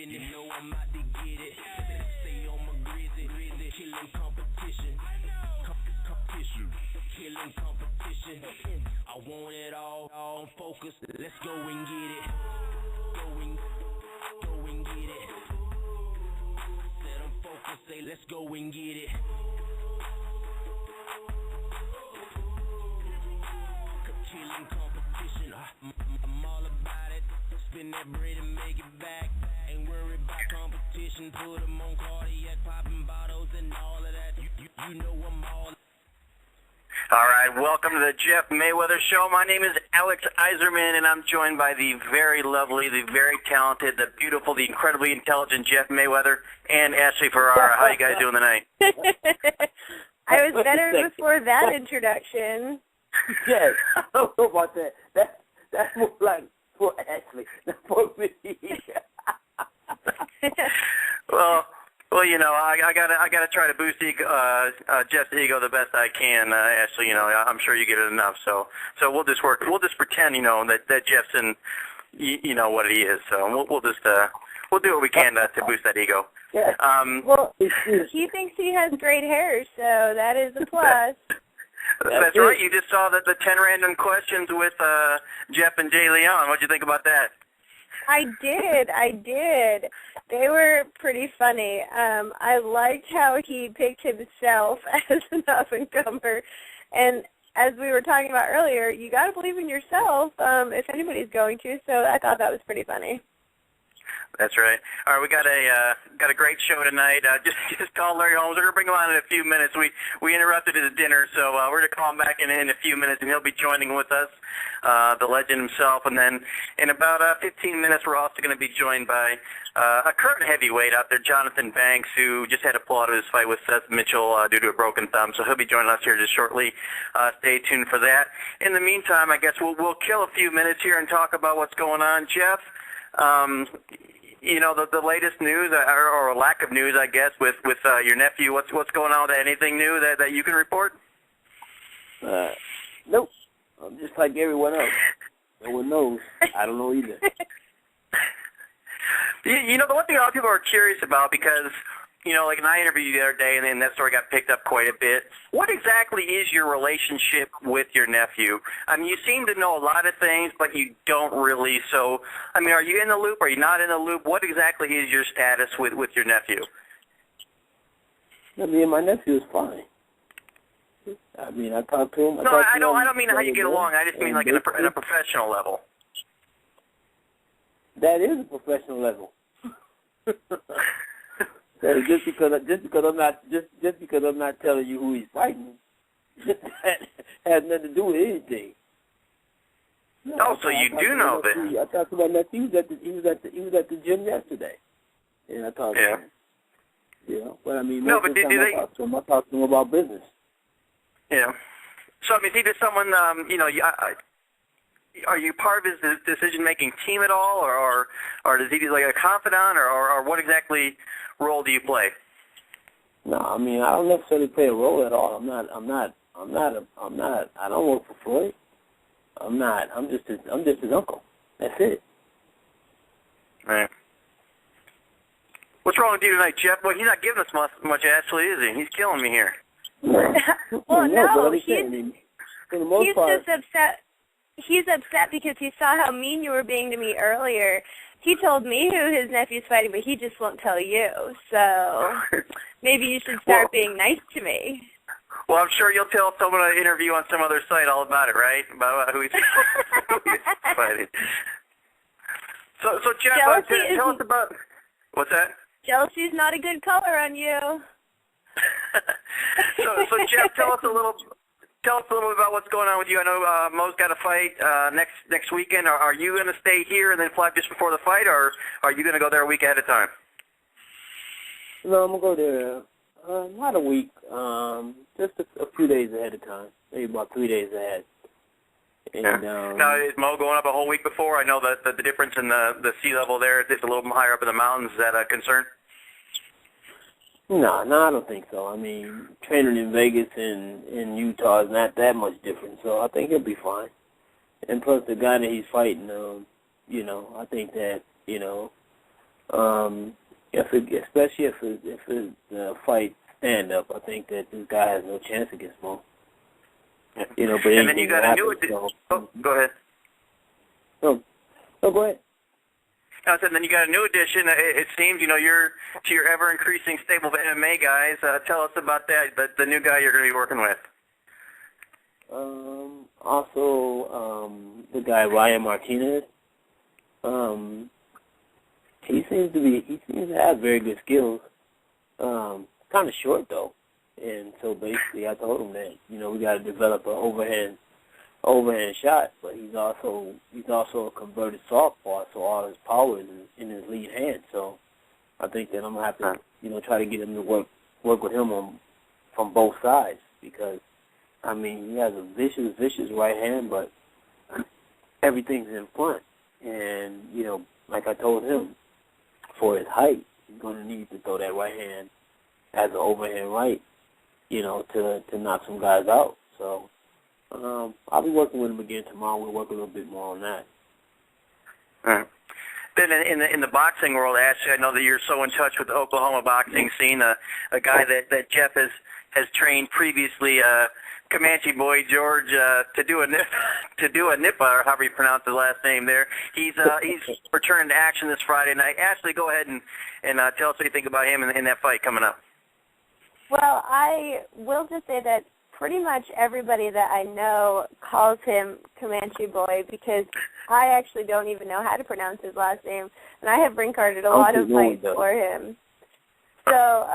business. You know I'm out to get it. Stay on my grizzly, killing competition. Competition, killing competition. I want it all focused. Let's go and get it. Go and get it. Said I'm focused, say let's go and get it. Killing competition, I'm all about it. Spin that bread and make it back. Ain't worried about competition. Put them on cardiac, popping bottles and all of that. You know I'm all. All right, welcome to the Jeff Mayweather Show. My name is Alex Iserman, and I'm joined by the very lovely, the very talented, the beautiful, the incredibly intelligent Jeff Mayweather and Ashley Ferrara. How you guys doing tonight? I was better before that introduction. Yes, I don't know about that. That's more like for Ashley, not for me. Well, you know, I gotta try to boost Jeff's ego the best I can, Ashley. You know, I'm sure you get it enough. So we'll just pretend, you know, that Jeff's in, you know what he is. So we'll do what we can to boost that ego. Yeah. Well, he thinks he has great hair, so that is a plus. That's right. You just saw the 10 random questions with Jeff and Jay Leon. What'd you think about that? I did. They were pretty funny. I liked how he picked himself as an up-and-comer. And as we were talking about earlier, you got to believe in yourself if anybody's going to. So I thought that was pretty funny. That's right. All right, we got a great show tonight. Just call Larry Holmes. We're gonna bring him on in a few minutes. We interrupted his dinner, so we're gonna call him back in a few minutes, and he'll be joining with us, the legend himself. And then in about 15 minutes, we're also gonna be joined by a current heavyweight out there, Johnathon Banks, who just had to pull out of his fight with Seth Mitchell due to a broken thumb. So he'll be joining us here just shortly. Stay tuned for that. In the meantime, I guess we'll kill a few minutes here and talk about what's going on, Jeff. You know, the latest news, or lack of news, I guess, with your nephew. What's going on with that? Anything new that you can report? Nope. I'm just like everyone else. No one knows. I don't know either. You know, the one thing a lot of people are curious about, because, you know, like, and I interviewed you the other day, and then that story got picked up quite a bit. What exactly is your relationship with your nephew? I mean, you seem to know a lot of things, but you don't really. So, I mean, are you in the loop? Are you not in the loop? What exactly is your status with your nephew? I mean, my nephew is fine. I mean, I talk to him. No, I don't mean how you get along. I just mean like in a professional level. That is a professional level. Just because I'm not telling you who he's fighting, that has nothing to do with anything. No, oh, so you do know this? I talked to my nephew. He was at the gym yesterday, and I talked to him. You know, but I mean, no, but I talked to him about business. Yeah. So I mean, is he just someone? You know, are you part of his decision-making team at all, or does he like a confidant, or what exactly role do you play? No, I mean, I don't necessarily play a role at all. I don't work for Floyd. I'm just his uncle. That's it. Right. What's wrong with you tonight, Jeff? Well, he's not giving us much, Ashley, is he? He's killing me here. Well, no, he's part, just upset. He's upset because he saw how mean you were being to me earlier. He told me who his nephew's fighting, but he just won't tell you. So maybe you should start being nice to me. Well, I'm sure you'll tell someone an interview on some other site all about it, right? About who he's fighting. So Jeff, tell us about... What's that? Jealousy's not a good color on you. so Jeff, tell us a little bit about what's going on with you. I know Mo's got a fight next weekend. Are you going to stay here and then fly just before the fight, or are you going to go there a week ahead of time? No, I'm going to go there not a week, just a few days ahead of time, maybe about 3 days ahead. And, now, is Mo going up a whole week before? I know that the difference in the sea level there is a little higher up in the mountains. Is that a concern? No, I don't think so. I mean, training in Vegas and in Utah is not that much different, so I think he'll be fine. And plus, the guy that he's fighting, you know, I think that, you know, Especially if the fight stand up, I think that this guy has no chance against Mo. You know, but and then you got a new addition. Oh, go ahead. No, go ahead. I said, then you got a new addition. It seems, you're to your ever-increasing stable of MMA guys. Tell us about that, the new guy you're going to be working with. Also, the guy Ryan Martinez. He seems to have very good skills. Kind of short though, and so basically I told him that we got to develop an overhand shot, but he's also a converted southpaw, so all his power is in his lead hand. So I think that I'm gonna have to try to get him to work with him from both sides, because I mean he has a vicious right hand, but everything's in front, and like I told him, for his height, he's gonna need to throw that right hand as an overhand right, to knock some guys out. So I'll be working with him again tomorrow. We'll work a little bit more on that. Then in the boxing world, Ashley, I know that you're so in touch with the Oklahoma boxing scene. A guy that Jeff has trained previously, Comanche boy George, to do a nippa, or however you pronounce his last name there. He's returning to action this Friday night. Ashley, go ahead and tell us what you think about him in that fight coming up. Well, I will just say that pretty much everybody that I know calls him Comanche Boy, because I actually don't even know how to pronounce his last name, and I have ring carded a lot of fights for him. So,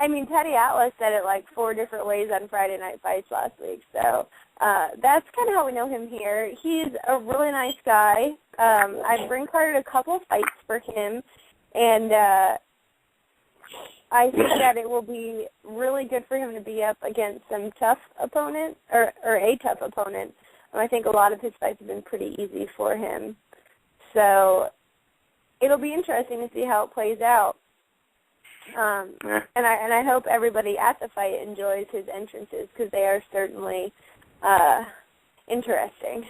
I mean, Teddy Atlas said it like 4 different ways on Friday Night Fights last week, so that's kind of how we know him here. He's a really nice guy. I've ring carded a couple fights for him, and I think that it will be really good for him to be up against some tough opponent, or a tough opponent. And I think a lot of his fights have been pretty easy for him. So it'll be interesting to see how it plays out. And I hope everybody at the fight enjoys his entrances, because they are certainly interesting.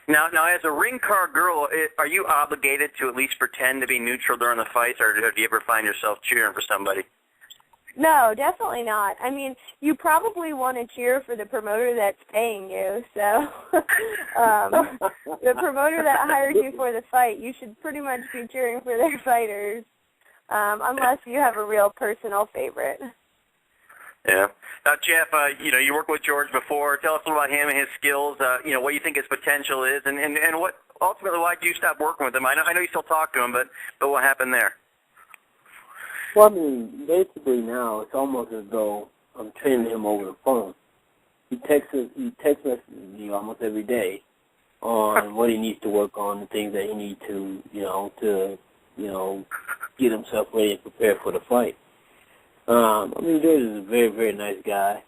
Now, as a ring card girl, are you obligated to at least pretend to be neutral during the fights, or do you ever find yourself cheering for somebody? No, definitely not. I mean, you probably want to cheer for the promoter that's paying you. So the promoter that hired you for the fight, you should pretty much be cheering for their fighters, unless you have a real personal favorite. Yeah. Now, Jeff, you worked with George before. Tell us about him and his skills. What you think his potential is, and what ultimately why did you stop working with him? I know you still talk to him, but what happened there? Well, I mean, basically now it's almost as though I'm training him over the phone. He texts messages me almost every day on what he needs to work on, the things that he needs to get himself ready and prepare for the fight. I mean, George is a very, very nice guy,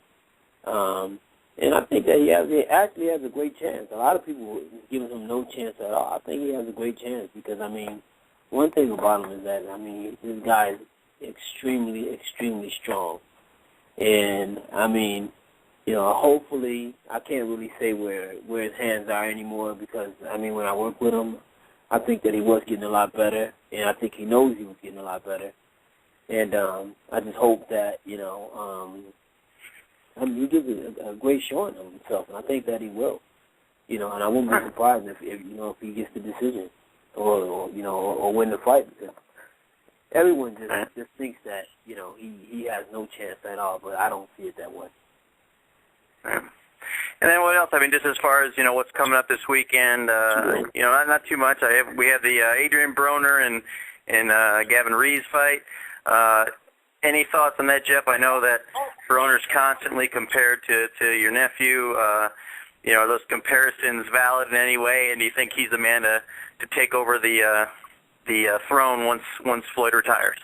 and I think that he actually has a great chance. A lot of people give him no chance at all. I think he has a great chance because, I mean, one thing about him is that, I mean, this guy is extremely, extremely strong. And, I mean, hopefully, I can't really say where his hands are anymore because, I mean, when I work with him, I think that he was getting a lot better, and I think he knows he was getting a lot better. And I just hope that, I mean, he gives a great showing of himself, and I think that he will. And I wouldn't be surprised if he gets the decision or win the fight, because everyone just thinks that, he has no chance at all, but I don't see it that way. And then what else? I mean, just as far as, what's coming up this weekend, not too much. We have the Adrian Broner and Gavin Reeves fight. Any thoughts on that, Jeff? I know that Broner's constantly compared to your nephew. Are those comparisons valid in any way? And do you think he's the man to take over the throne once Floyd retires?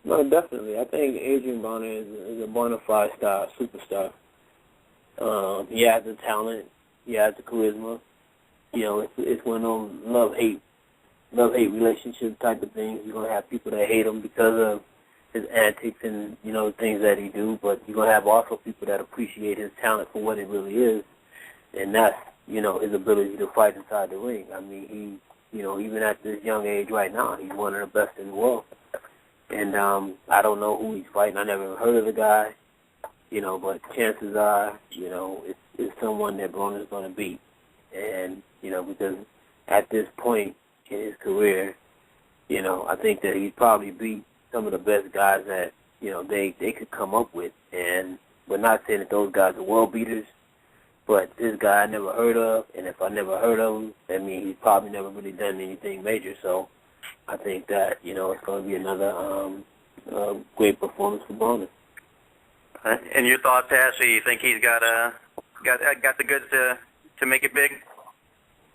No, definitely. I think Adrian Broner is a bona fide superstar. He has the talent. He has the charisma. It's one of those love-hate relationship type of things. You're going to have people that hate him because of his antics and, things that he do, but you're going to have also people that appreciate his talent for what it really is, and that's, his ability to fight inside the ring. I mean, you know, even at this young age right now, he's one of the best in the world. And I don't know who he's fighting. I never heard of the guy, you know, but chances are, you know, it's someone that Broner's going to beat. And, you know, because at this point in his career, you know, I think that he'd probably beat some of the best guys that, you know, they could come up with. And we're not saying that those guys are world beaters, but this guy I never heard of, and if I never heard of him, that means he's probably never really done anything major. So I think that, you know, it's going to be another great performance for Broner. And your thoughts, Ashley? You think he's got the goods to make it big?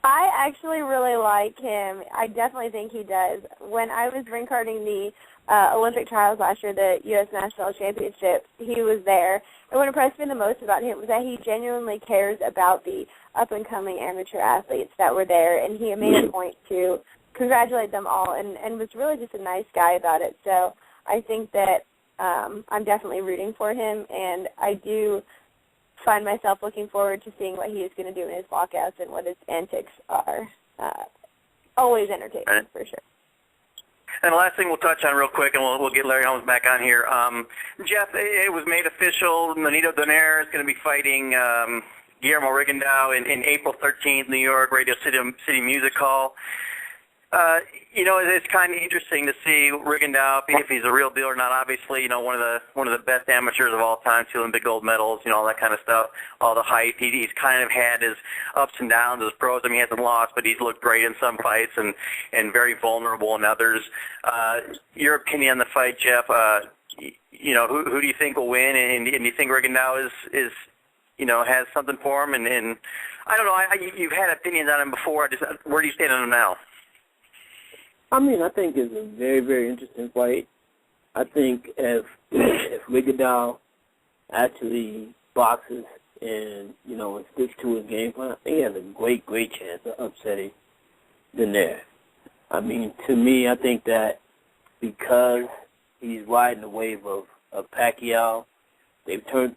I actually really like him. I definitely think he does. When I was ring carding the Olympic trials last year, the U.S. National Championships, he was there. And what impressed me the most about him was that he genuinely cares about the up-and-coming amateur athletes that were there, and he made a point to congratulate them all and was really just a nice guy about it. So I think that I'm definitely rooting for him, and I do find myself looking forward to seeing what he is going to do in his walkouts and what his antics are. Always entertaining, right, for sure. And the last thing we'll touch on real quick, and we'll get Larry Holmes back on here. Jeff, it was made official. Nonito Donaire is going to be fighting Guillermo Rigondeaux in April 13th, New York, Radio City Music Hall. You know, it's kind of interesting to see Rigondeaux, if he's a real deal or not. Obviously, you know, one of the best amateurs of all time, 2 Olympic gold medals, you know, all that kind of stuff, all the hype. He's kind of had his ups and downs as pros. I mean, he hasn't lost, but he's looked great in some fights and very vulnerable in others. Your opinion on the fight, Jeff? You know, who do you think will win? And do you think Rigondeaux is you know, has something for him? And I don't know. You've had opinions on him before. Where do you stand on him now? I mean, I think it's a very, very interesting fight. I think if Rigondeaux actually boxes and, you know, and sticks to his game plan, I think he has a great, great chance of upsetting Donaire. I mean, to me, I think that because he's riding the wave of Pacquiao, they've turned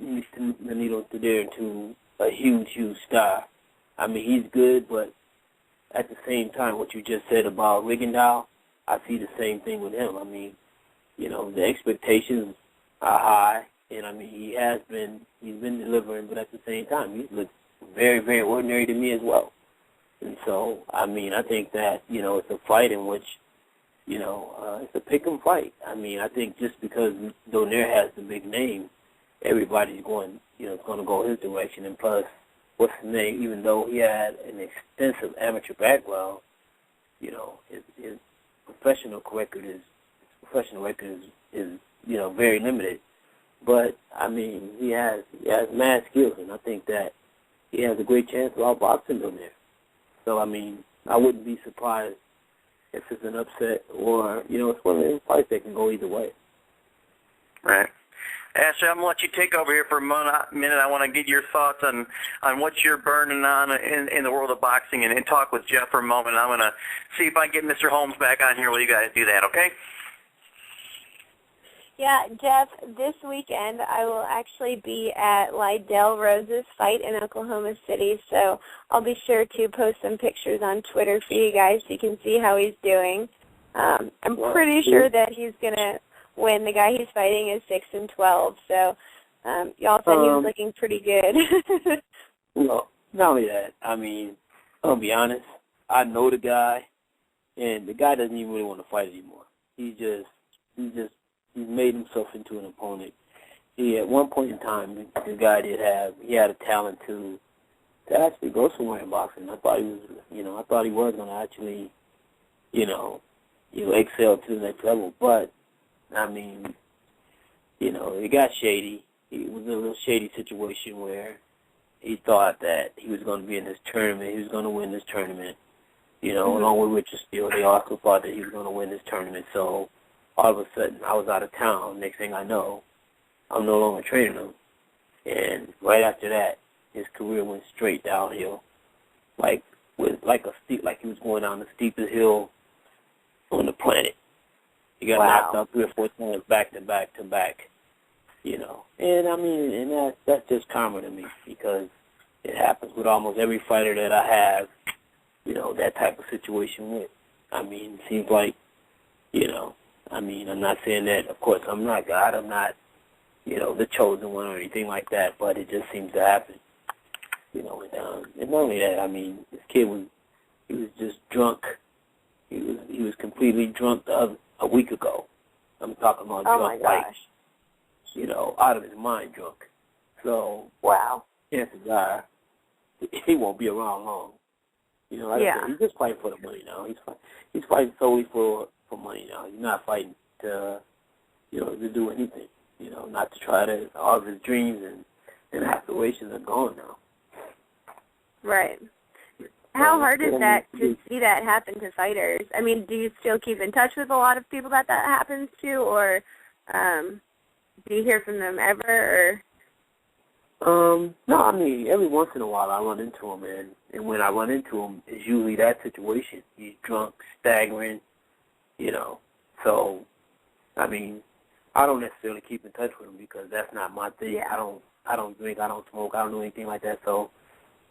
Nonito Donaire into a huge, huge star. I mean, he's good, but at the same time, what you just said about Rigondeaux, I see the same thing with him. I mean, you know, the expectations are high, and I mean, he's been delivering, but at the same time, he's looked very, very ordinary to me as well. And so, I mean, I think that, you know, it's a fight in which, you know, it's a pick-em fight. I mean, I think just because Donaire has the big name, everybody's going, you know, going to go his direction, and plus, what's his name, even though he had an extensive amateur background, you know, his professional record is you know, very limited. But I mean, he has mad skills, and I think that he has a great chance of outboxing him there. So I mean, I wouldn't be surprised if it's an upset, or, you know, it's one of those fights that can go either way. Right. Ashley, I'm going to let you take over here for a minute. I want to get your thoughts on what you're burning on in the world of boxing, and talk with Jeff for a moment. I'm going to see if I can get Mr. Holmes back on here while you guys do that, okay? Yeah, Jeff, this weekend I will actually be at Lydell Rose's fight in Oklahoma City, so I'll be sure to post some pictures on Twitter for you guys so you can see how he's doing. I'm pretty sure that he's going to win. The guy he's fighting is 6-12, so y'all said he was looking pretty good. Well, not only that, I mean, I'll be honest, I know the guy, and the guy doesn't even really want to fight anymore. He's made himself into an opponent. At one point in time, the guy he had a talent to actually go somewhere in boxing. I thought he was going to actually, you know, excel to the next level, but I mean, you know, it got shady. It was a little shady situation where he thought that he was going to be in this tournament, he was going to win this tournament, you know, along with Richard Steele. They also thought that he was going to win this tournament. So all of a sudden, I was out of town. Next thing I know, I'm no longer training him. And right after that, his career went straight downhill, like he was going down the steepest hill on the planet. He got knocked out 3 or 4 times back to back to back, you know. And I mean, and that's just karma to me, because it happens with almost every fighter that I have, you know, that type of situation with. I mean, it seems like, you know, I mean, I'm not saying that, of course, I'm not God, I'm not, you know, the chosen one or anything like that, but it just seems to happen, you know, and not only that, I mean, this kid he was just drunk. He was completely drunk a week ago. I'm talking about drunk, like, you know, out of his mind drunk. So, wow. Chances are he won't be around long. You know, like I said, he's just fighting for the money now. He's fighting solely for money now. He's not fighting to, you know, to do anything. You know, not to try to, all of his dreams and aspirations are gone now. Right. How hard is that to see that happen to fighters? I mean, do you still keep in touch with a lot of people that happens to, or do you hear from them ever? No, I mean, every once in a while I run into him, and when I run into him, it's usually that situation. He's drunk, staggering, you know. So, I mean, I don't necessarily keep in touch with him because that's not my thing. Yeah. I don't drink, I don't smoke, I don't do anything like that. So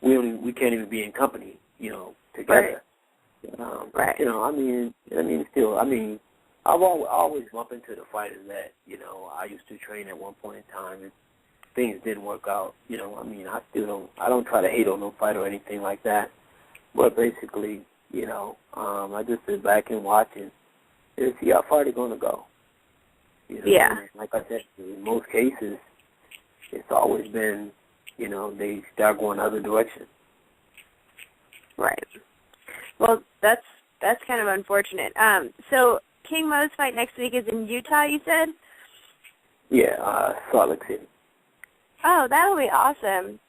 we can't even be in company, you know, together. Right. You know, I mean, still, I mean, I've always bump into the fighters that, you know, I used to train at one point in time, and things didn't work out. You know, I mean, I don't try to hate on no fighter or anything like that. But basically, you know, I just sit back and watch and see how far they're going to go. You know, yeah. Like I said, in most cases, it's always been, you know, they start going the other direction. Right. Well, that's kind of unfortunate. So King Mo's fight next week is in Utah, you said? Yeah, Salt Lake City. Oh, that'll be awesome.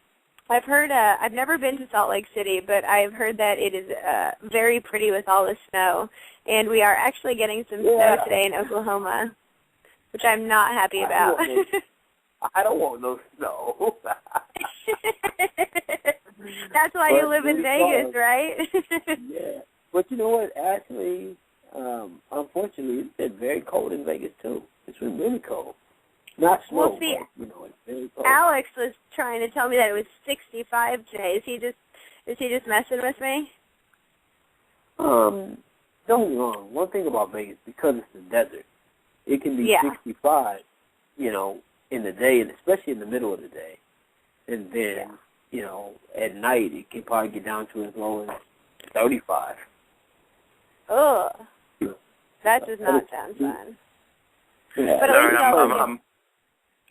I've heard, I've never been to Salt Lake City, but I've heard that it is very pretty with all the snow. And we are actually getting some snow today in Oklahoma, which I'm not happy about. I don't want no snow. That's why you live in Vegas, right? Yeah. But you know what? Actually, unfortunately, it's been very cold in Vegas, too. It's been really cold. Not snow, well, see, but, you know, it's very cold. Alex was trying to tell me that it was 65 today. Is he just messing with me? Don't get me wrong. One thing about Vegas, because it's the desert, it can be 65, you know, in the day, and especially in the middle of the day. And then, you know, at night, it can probably get down to as low as 35. Ugh. That does not sound fun. Yeah. But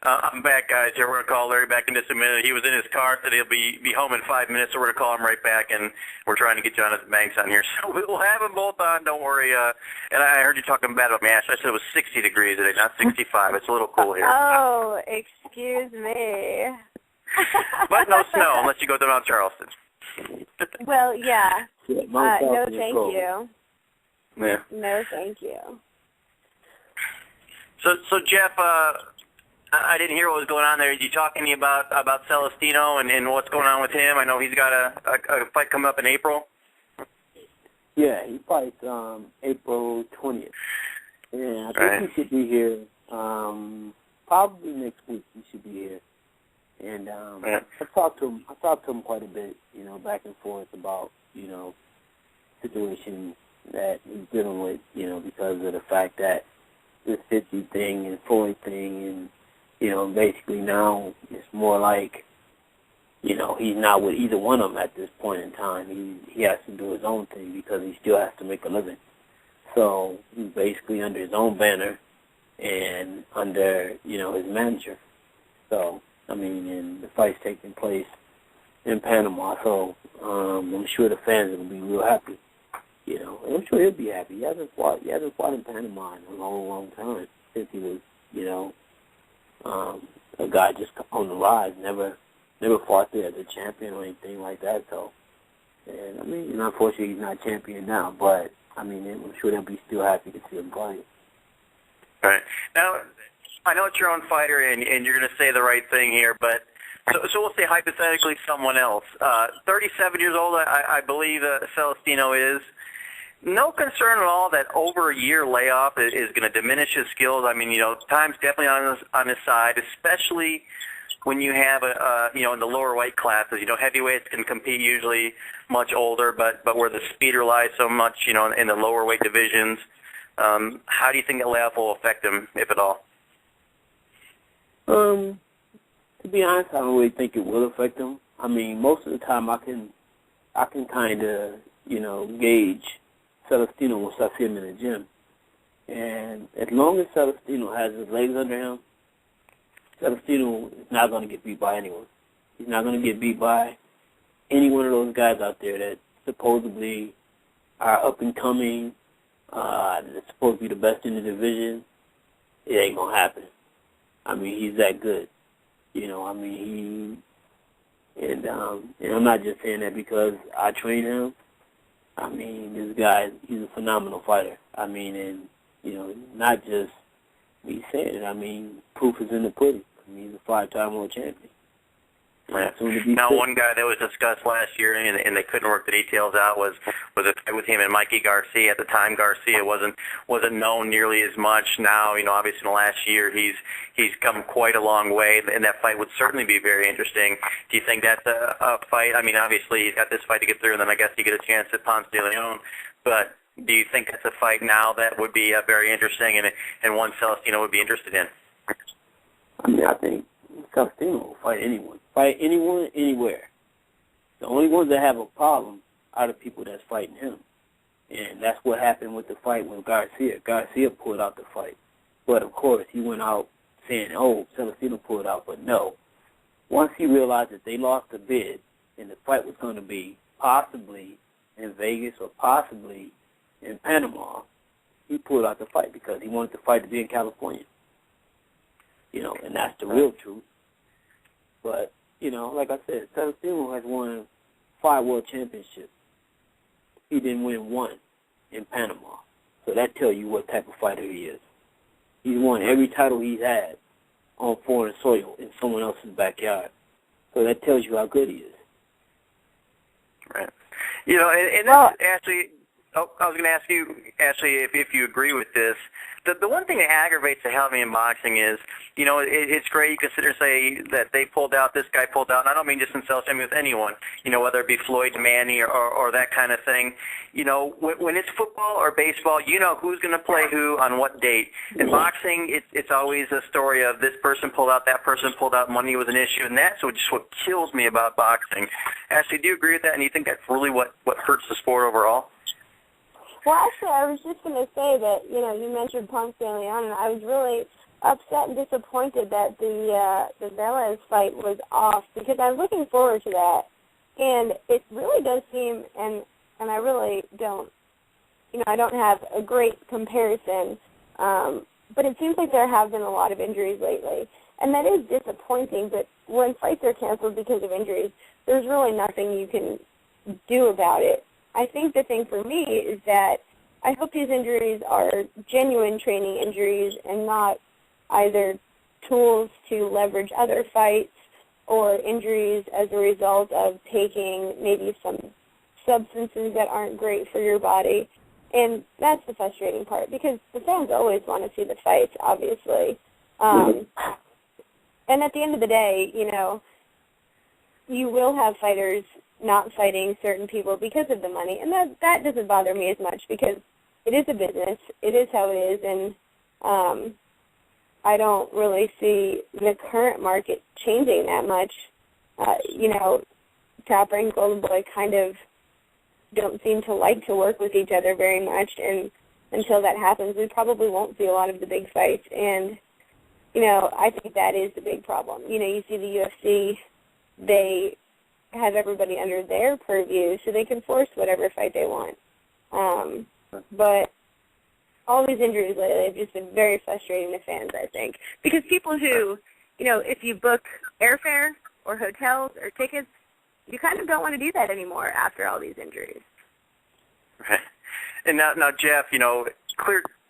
I'm back, guys. Here, we're going to call Larry back in just a minute. He was in his car, said he'll be home in 5 minutes, so we're going to call him right back, and we're trying to get Johnathon Banks on here. So we'll have them both on, don't worry. And I heard you talking bad about me. I said it was 60 degrees today, not 65. It's a little cool here. Oh, excuse me. But no snow, unless you go to Mount Charleston. Well, yeah. No, thank you. Yeah. No, thank you. So Jeff, I didn't hear what was going on there. Did you talk any about Celestino and what's going on with him? I know he's got a fight coming up in April. Yeah, he fights April 20th. And I think he should be here probably next week. He should be here. And I talked to him quite a bit, you know, back and forth about, you know, situations that he's dealing with, you know, because of the fact that this 50 thing and 40 thing, and, you know, basically now it's more like, you know, he's not with either one of them at this point in time. He has to do his own thing because he still has to make a living. So he's basically under his own banner and under, you know, his manager. So, I mean, and the fight's taking place in Panama, so I'm sure the fans will be real happy. You know, and I'm sure he'll be happy. He hasn't fought in Panama in a long, long time since he was, you know, a guy just on the rise, never fought there as a champion or anything like that. So, and I mean, and unfortunately he's not champion now, but I mean, I'm sure they'll be still happy to see him fight. Right. Now, I know it's your own fighter, and you're going to say the right thing here, but so we'll say hypothetically someone else. 37 years old, I believe Celestino is. No concern at all that over a year layoff is going to diminish his skills. I mean, you know, time's definitely on his side, especially when you have in the lower weight classes, heavyweights can compete usually much older, but where the speed relies so much, in the lower weight divisions, how do you think that layoff will affect him, if at all? To be honest, I don't really think it will affect him. I mean, most of the time I can kind of, gauge Celestino once I see him in the gym. And as long as Celestino has his legs under him, Celestino is not going to get beat by anyone. He's not going to get beat by any one of those guys out there that supposedly are up and coming, that's supposed to be the best in the division. It ain't going to happen. I mean, he's that good. And I'm not just saying that because I train him. I mean, this guy, he's a phenomenal fighter. I mean, and, not just me saying it. I mean, proof is in the pudding. I mean, he's a 5-time world champion. Yeah. Now, one guy that was discussed last year, and they couldn't work the details out, was a fight with him and Mikey Garcia. At the time, Garcia wasn't known nearly as much. Now, obviously in the last year, he's come quite a long way, and that fight would certainly be very interesting. Do you think that's a fight? I mean, obviously he's got this fight to get through, and then I guess you get a chance at Ponce de Leon. But do you think that's a fight now that would be very interesting and one Celestino would be interested in? I mean, I think Celestino will fight anyone. Fight anyone, anywhere. The only ones that have a problem are the people that's fighting him. And that's what happened with the fight with Garcia. Garcia pulled out the fight. But, of course, he went out saying, Celestino pulled out. But, no. Once he realized that they lost the bid and the fight was going to be possibly in Vegas or possibly in Panama, he pulled out the fight because he wanted the fight to be in California. And that's the real truth. But, like I said, Celestino has won 5 world championships. He didn't win 1 in Panama. So that tells you what type of fighter he is. He's won every title he's had on foreign soil in someone else's backyard. So that tells you how good he is. Right. That's actually, I was going to ask you, Ashley, if you agree with this. The one thing that aggravates the hell out of me in boxing is, it's great you can sit there and say that they pulled out, this guy pulled out, and I don't mean just in self, I mean with anyone, whether it be Floyd, Manny, or that kind of thing. When it's football or baseball, who's going to play who on what date. In boxing, it's always a story of this person pulled out, that person pulled out, money was an issue, and that's what kills me about boxing. Ashley, do you agree with that, and you think that's really what hurts the sport overall? Well, actually, I was just going to say that, you mentioned Ponce de Leon, and I was really upset and disappointed that the Velez fight was off because I was looking forward to that. And it really does seem, and I really don't, I don't have a great comparison, but it seems like there have been a lot of injuries lately. And that is disappointing, but when fights are canceled because of injuries, there's really nothing you can do about it. I think the thing for me is that I hope these injuries are genuine training injuries and not either tools to leverage other fights or injuries as a result of taking maybe some substances that aren't great for your body. And that's the frustrating part because the fans always want to see the fights, obviously. And at the end of the day, you will have fighters not fighting certain people because of the money. And that doesn't bother me as much because it is a business. It is how it is. And I don't really see the current market changing that much. Tapper and Golden Boy kind of don't seem to like to work with each other very much. And until that happens, we probably won't see a lot of the big fights. And, I think that is the big problem. You see the UFC, they have everybody under their purview so they can force whatever fight they want. But all these injuries lately have just been very frustrating to fans, I think. Because people who, if you book airfare or hotels or tickets, you kind of don't want to do that anymore after all these injuries. Right. And now Jeff,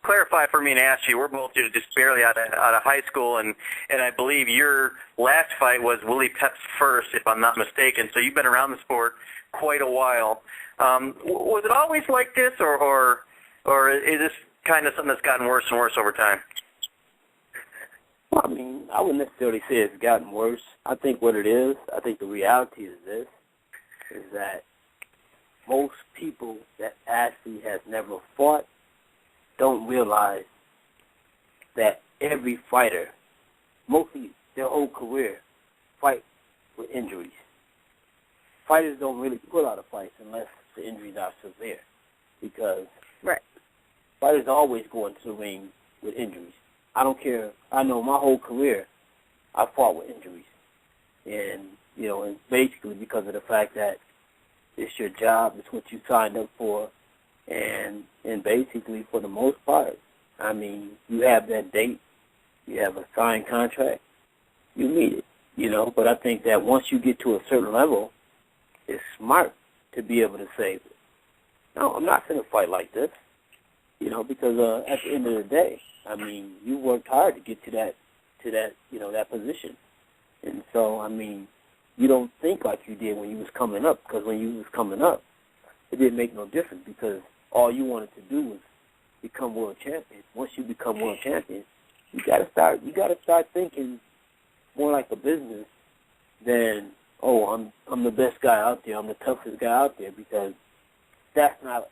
clarify for me and ask you, we're both just barely out of high school, and I believe your last fight was Willie Pep's first, if I'm not mistaken. So you've been around the sport quite a while. Was it always like this, or is this kind of something that's gotten worse and worse over time? Well, I mean, I wouldn't necessarily say it's gotten worse. I think what it is, I think the reality is this, is that most people that actually has never fought don't realize that every fighter, mostly their whole career, fight with injuries. Fighters don't really pull out of fights unless the injuries are severe, because fighters always go into the ring with injuries. I don't care. I know my whole career I fought with injuries. And, you know, and basically because of the fact that it's your job, it's what you signed up for, and basically for the most part, I mean, you have that date, you have a signed contract, you meet it, you know. But I think that once you get to a certain level, it's smart to be able to say, no, I'm not going to fight like this, you know, because at the end of the day, I mean, you worked hard to get to that, you know, that position. And so, I mean, you don't think like you did when you was coming up, because when you was coming up, it didn't make no difference, because all you wanted to do was become world champion. Once you become world champion, you got to start thinking more like a business than, oh, I'm the best guy out there, I'm the toughest guy out there, because that's not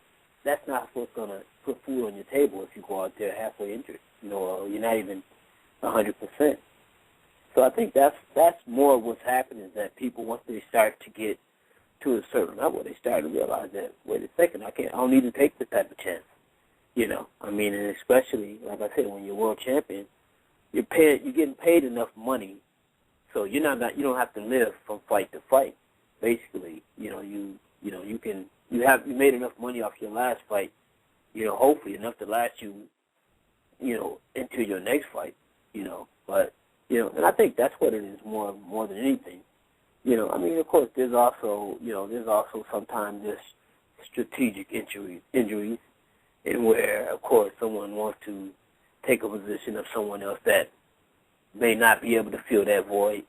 what's gonna put food on your table if you go out there halfway injured, you know, or you're not even 100%. So I think that's more of what's happening, is that people, once they start to get to a certain level, they start to realize that, wait a second, I don't need to take this type of chance, you know. I mean, and especially, like I said, when you're world champion, you're getting paid enough money, so you don't have to live from fight to fight. Basically, you made enough money off your last fight, you know, hopefully enough to last you, you know, into your next fight, you know. But, you know, and I think that's what it is more than anything. You know, I mean, of course, there's also sometimes this strategic injuries, and where, of course, someone wants to take a position of someone else that may not be able to fill that void.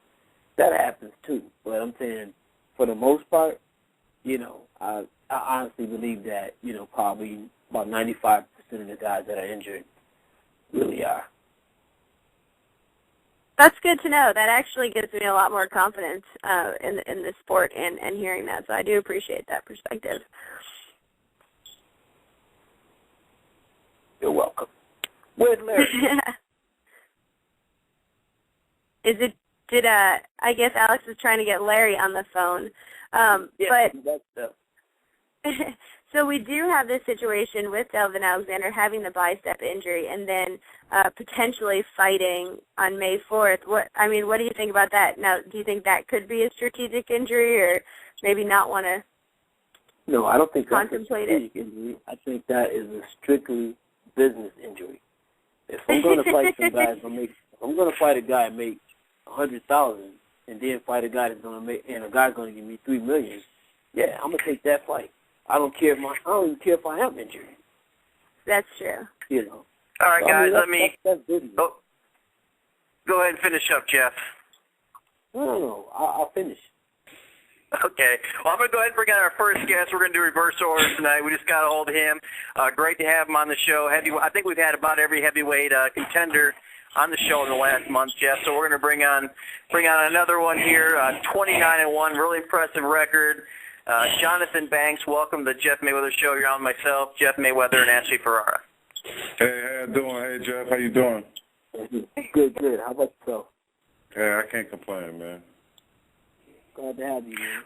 That happens too. But I'm saying, for the most part, you know, I honestly believe that, you know, probably about 95% of the guys that are injured really are. That's good to know. That actually gives me a lot more confidence in the sport and hearing that. So I do appreciate that perspective. You're welcome. Where's Larry? I guess Alex is trying to get Larry on the phone. So we do have this situation with Delvin Alexander having the bicep injury and then potentially fighting on May 4th. What do you think about that? Now, do you think that could be a strategic injury, or maybe not want to? No, I don't think that's a strategic injury. I think that is a strictly business injury. If I'm going to fight some guys, I'm going to fight a guy and make $100,000, and then fight a guy that's going to make, and a guy's going to give me $3 million. Yeah, I'm going to take that fight. I don't even care if I am injured. That's true. You know. All right, guys, that's business. Go ahead and finish up, Jeff. No, I'll finish. Okay. Well, I'm going to go ahead and bring on our first guest. We're going to do reverse order tonight. We just got a hold of him. Great to have him on the show. I think we've had about every heavyweight contender on the show in the last month, Jeff. So we're going to bring on another one here. 29-1, really impressive record. Johnathon Banks, welcome to the Jeff Mayweather Show. You're on myself, Jeff Mayweather, and Ashley Ferrara. Hey, how you doing? Hey, Jeff, how you doing? Good. How about yourself? Hey, I can't complain, man. Glad to have you, man.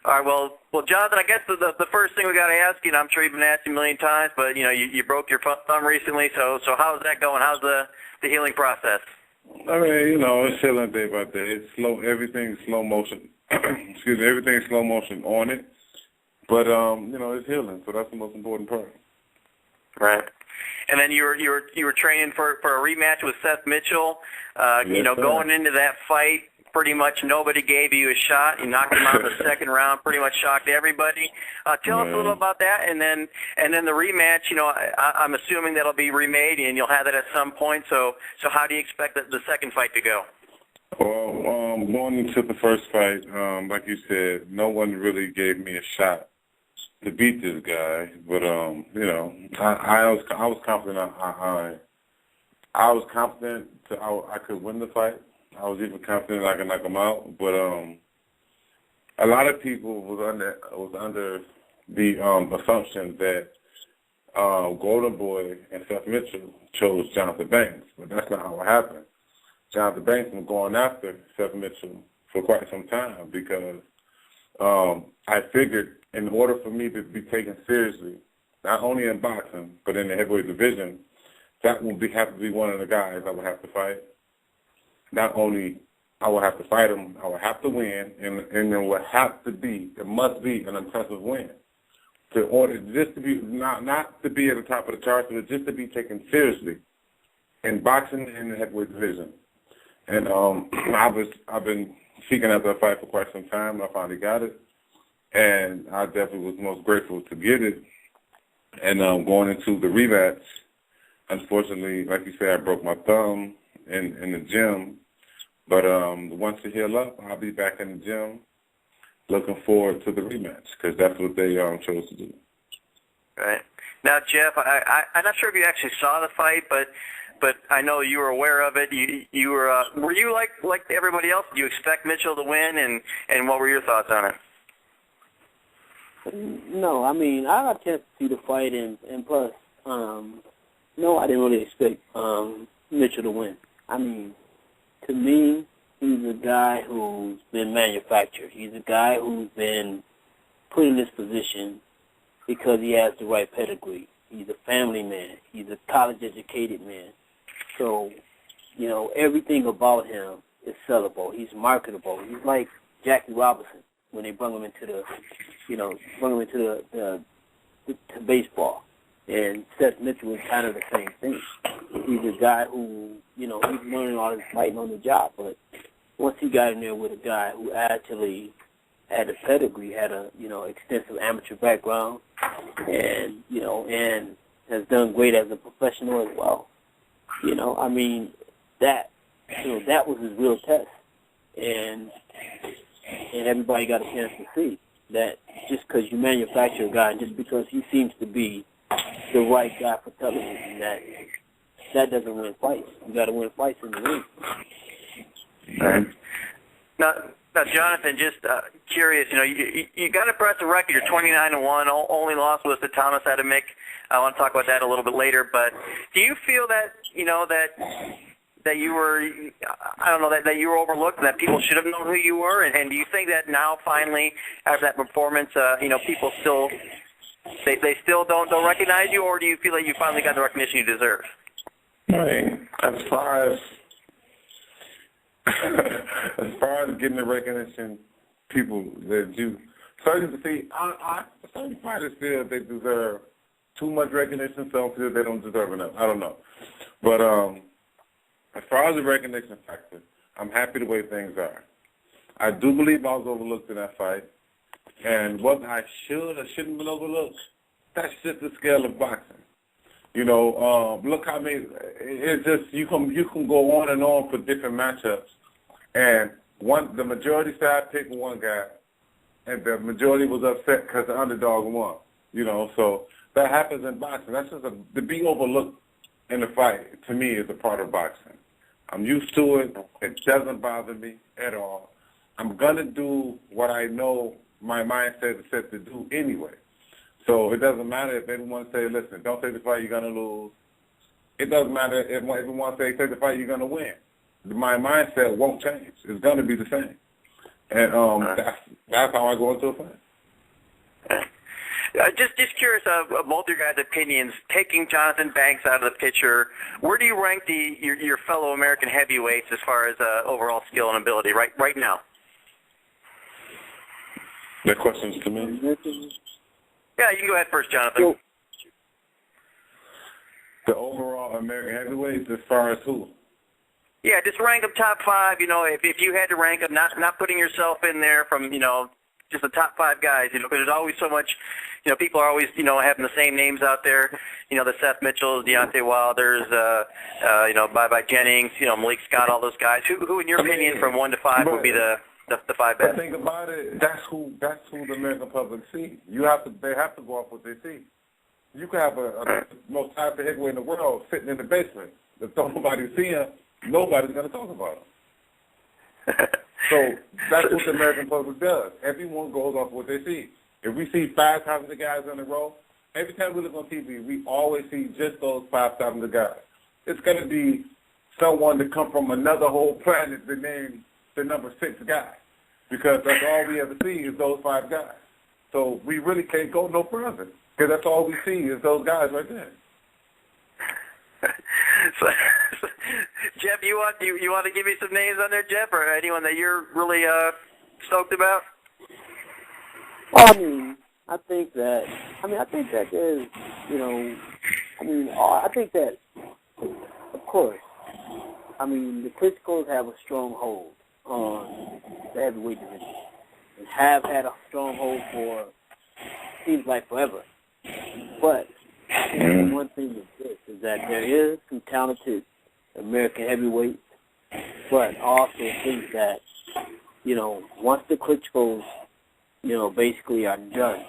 All right, well, Jonathan, I guess the first thing we got to ask you, and I'm sure you've been asked a million times, but you know, you broke your thumb recently, so how's that going? How's the healing process? I mean, you know, it's healing day by day. It's slow. Everything's slow motion. Excuse me. Everything's slow motion on it, but you know, it's healing, so that's the most important part. Right. And then you were training for a rematch with Seth Mitchell. Yes, you know, sir. going into that fight, pretty much nobody gave you a shot. You knocked him out in the second round, pretty much shocked everybody. Tell us a little about that, and then the rematch. You know, I'm assuming that'll be remade, and you'll have that at some point. So how do you expect the second fight to go? Well, going into the first fight, like you said, no one really gave me a shot to beat this guy. But you know, I was confident I was confident I could win the fight. I was even confident I could knock him out. But a lot of people was under the assumption that Golden Boy and Seth Mitchell chose Johnathon Banks, but that's not how it happened. Johnathon Banks was going after Seth Mitchell for quite some time because I figured in order for me to be taken seriously, not only in boxing, but in the heavyweight division, that would have to be one of the guys I would have to fight. Not only I would have to fight him, I would have to win, and it would have to be, it must be an impressive win. To order just to be, not to be at the top of the charts, but just to be taken seriously in boxing and the heavyweight division. And I've been seeking after a fight for quite some time, and I finally got it. And I definitely was most grateful to get it. And going into the rematch, unfortunately, like you said, I broke my thumb in the gym. But once it heal up, I'll be back in the gym looking forward to the rematch because that's what they chose to do. Right. Now, Jeff, I'm not sure if you actually saw the fight, but I know you were aware of it. You were you like everybody else? Did you expect Mitchell to win, and what were your thoughts on it? No, I mean, I got a chance to see the fight, and plus, no, I didn't really expect Mitchell to win. I mean, to me, he's a guy who's been manufactured. He's a guy who's been put in this position because he has the right pedigree. He's a family man. He's a college-educated man. So, you know, everything about him is sellable. He's marketable. He's like Jackie Robinson when they brought him into to baseball. And Seth Mitchell was kind of the same thing. He's a guy who, you know, he's learning all this fighting on the job, but once he got in there with a guy who actually had a pedigree, had a, you know, extensive amateur background, and, you know, and has done great as a professional as well. You know, I mean, that was his real test. And everybody got a chance to see that just because you manufacture a guy, and just because he seems to be the right guy for television, that doesn't win fights. You got to win fights in the ring. Right. Now, Johnathon, just curious, you know, you got an impressive record. You're 29-1. Only loss was to Thomas Adamick. I want to talk about that a little bit later. But do you feel that, you know, that you were, I don't know, that you were overlooked, that people should have known who you were? And do you think that now, finally, after that performance, you know, people still, they still don't recognize you, or do you feel like you finally got the recognition you deserve? Right. As far as getting the recognition, people that you certain fighters feel they deserve too much recognition. Some feel they don't deserve enough. I don't know, but as far as the recognition factor, I'm happy the way things are. I do believe I was overlooked in that fight, and whether I should or shouldn't have been overlooked, that's just the scale of boxing. You know, look how many. It's just you can go on and on for different matchups, and the majority side picked one guy, and the majority was upset because the underdog won. You know, so that happens in boxing. That's just to be overlooked in the fight. To me, is a part of boxing. I'm used to it. It doesn't bother me at all. I'm gonna do what I know my mindset is set to do anyway. So it doesn't matter if anyone say, listen, don't take the fight, you're going to lose. It doesn't matter if everyone say, take the fight, you're going to win. My mindset won't change. It's going to be the same. And that's how I go into a fight. Just curious of both your guys' opinions, taking Johnathon Banks out of the picture, where do you rank your fellow American heavyweights as far as overall skill and ability right now? That question's to me? Yeah, you can go ahead first, Johnathon. The overall American heavyweights as far as who? Yeah, just rank them top 5, you know, if you had to rank them, not putting yourself in there from, you know, just the top 5 guys, you know, because there's always so much, you know, people are always, you know, having the same names out there, you know, the Seth Mitchells, Deontay Wilders, you know, Bye Jennings, you know, Malik Scott, all those guys. Who in your opinion, from 1 to 5 would be the 5 best? But think about it. That's who the American public see. They have to go off what they see. You could have the most talented heavyweight in the world sitting in the basement, if nobody see him, nobody's going to talk about him. So that's what the American public does. Everyone goes off what they see. If we see 5 talented guys in a row, every time we look on TV, we always see just those 5 talented guys. It's going to be someone to come from another whole planet to name the number 6 guy, because that's all we ever see is those 5 guys. So we really can't go no further, because that's all we see is those guys right there. So, Jeff, you want to give me some names on there, Jeff, or anyone that you're really stoked about? Well, I think that there's, I think that, of course, the Klitschko's have a strong hold on the heavyweight division and have had a strong hold for, seems like forever. But I think the one thing is this, is that there is some talented American heavyweights, but I also think that, once the Klitschko's, basically are done,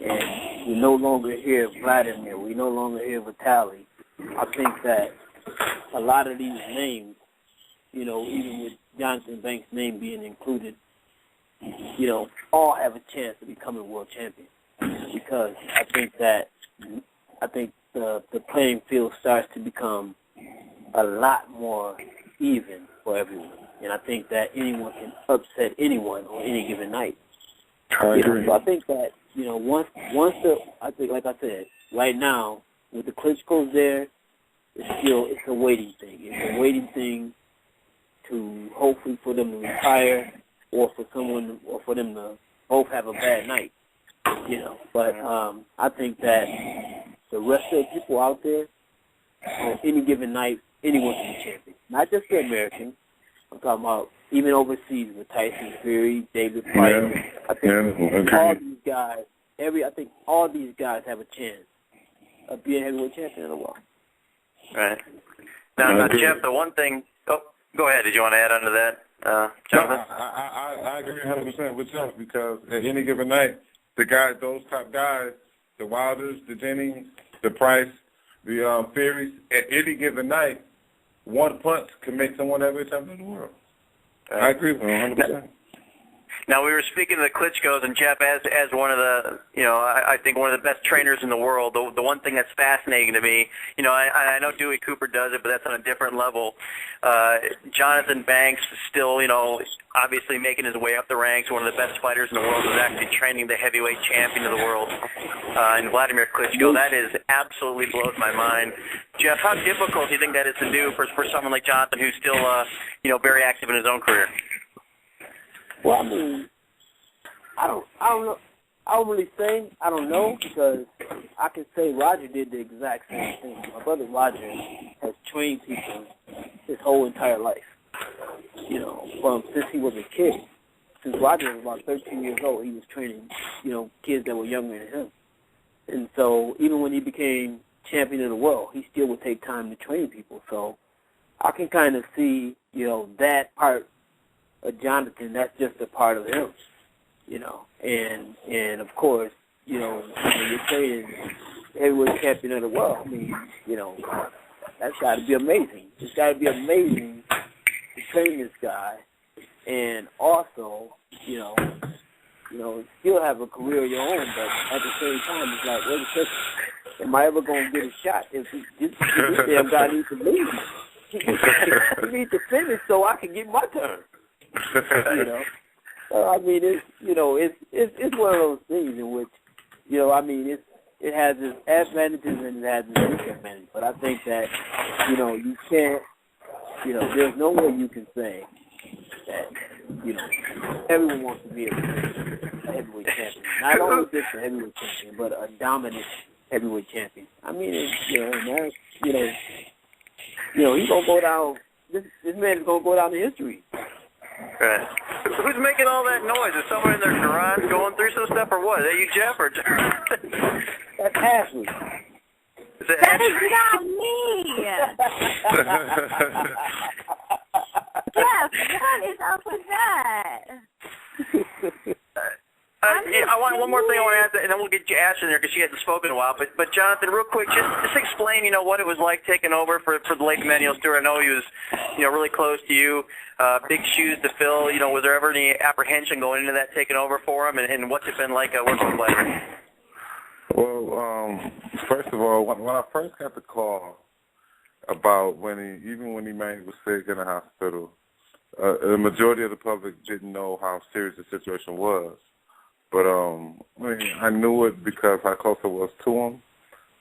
and we no longer hear Vladimir, we no longer hear Vitaly, I think that a lot of these names, even with Johnathon Banks' name being included, all have a chance of becoming world champions, because I think the playing field starts to become a lot more even for everyone, and I think that anyone can upset anyone on any given night. I agree. So I think that I think, like I said, right now with the Klitschko's there, it's a waiting thing. It's a waiting thing to hopefully for them to retire, or for them to both have a bad night. But I think that the rest of the people out there, on any given night, anyone can be champion. Not just the Americans. I'm talking about even overseas with Tyson Fury, David Price. I think all these guys, I think all these guys have a chance of being heavyweight champion of the world. Right. Now, Jeff, the one thing. Oh, go ahead. Did you want to add on to that, Jonathan? No, I agree 100% with Jeff, because at any given night, those top guys, the Wilders, the Jennings, the Price, the Furies, at any given night, one punch can make someone heavyweight champion of the world. I agree with him 100%. Now, we were speaking of the Klitschko's, and Jeff, as one of the, I think one of the best trainers in the world, the one thing that's fascinating to me, I know Dewey Cooper does it, but that's on a different level. Johnathon Banks is still, obviously making his way up the ranks, one of the best fighters in the world, is actually training the heavyweight champion of the world, and Vladimir Klitschko. That is absolutely blows my mind. Jeff, how difficult do you think that is to do for someone like Johnathon, who's still, very active in his own career? Well, I don't know. I don't really say I don't know, because I can say Roger did the exact same thing. My brother Roger has trained people his whole entire life. Since he was a kid. Since Roger was about 13 years old, he was training, kids that were younger than him. And so even when he became champion of the world, he still would take time to train people. So I can kind of see, that part of Johnathon, that's just a part of him, and of course, when you're saying heavyweight champion of the world, that's got to be amazing. It's got to be amazing to train this guy, and also, still have a career of your own, but at the same time, it's like, wait a second, am I ever going to get a shot if this damn guy needs to leave? He needs to finish so I can get my turn. It's one of those things in which, it has its advantages and it has its disadvantages. But I think that, you can't, there's no way you can say that, everyone wants to be a heavyweight champion. Not only just a heavyweight champion, but a dominant heavyweight champion. He's gonna go down. This man is gonna go down in history. Right. Who's making all that noise? Is someone in their garage going through some stuff, or what? Is that you, Jeff, or? That's Ashley. Is that That Ashley? is not me. Jeff, what is up with that? I'm I want one more thing I want to ask, and then we'll get Ash in there because she hasn't spoken in a while. But Jonathan, real quick, just explain, what it was like taking over for the late Manuel Stewart. I know he was, really close to you. Big shoes to fill. Was there ever any apprehension going into that taking over for him, and what's it been like working with Larry? Well, first of all, when I first got the call about when he was sick in the hospital, the majority of the public didn't know how serious the situation was. But I knew it because how close I was to him.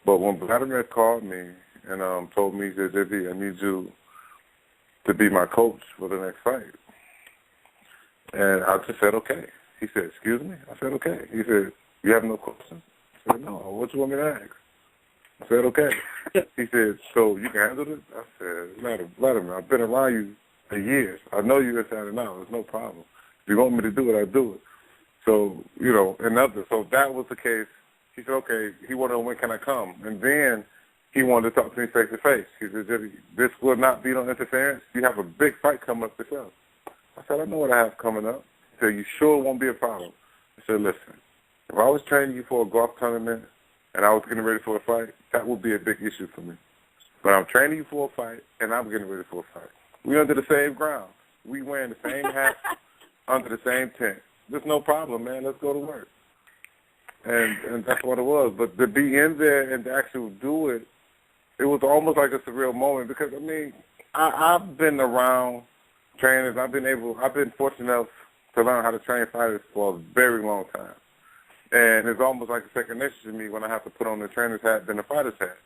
But when Vladimir called me and told me, he said, "JB, I need you to be my coach for the next fight," and I just said, "Okay." He said, "Excuse me?" I said, "Okay." He said, "You have no questions?" I said, "No. What you want me to ask?" I said, "Okay." He said, "So you can handle this?" I said, "Vladimir, I've been around you for years. I know you inside and out. There's no problem. If you want me to do it, I'll do it." So, so that was the case. He said, "Okay." He wanted to know when can I come. And then he wanted to talk to me face to face. He said, "JB, this will not be no interference. You have a big fight coming up yourself." I said, "I know what I have coming up." He said, "You sure it won't be a problem?" I said, "Listen, if I was training you for a golf tournament and I was getting ready for a fight, that would be a big issue for me. But I'm training you for a fight and I'm getting ready for a fight. We under the same ground. We wearing the same hats under the same tent. There's no problem, man. Let's go to work." And that's what it was. But to be in there and to actually do it, it was almost like a surreal moment because, I've been around trainers. I've been fortunate enough to learn how to train fighters for a very long time. And it's almost like a second nature to me when I have to put on the trainer's hat than the fighter's hat.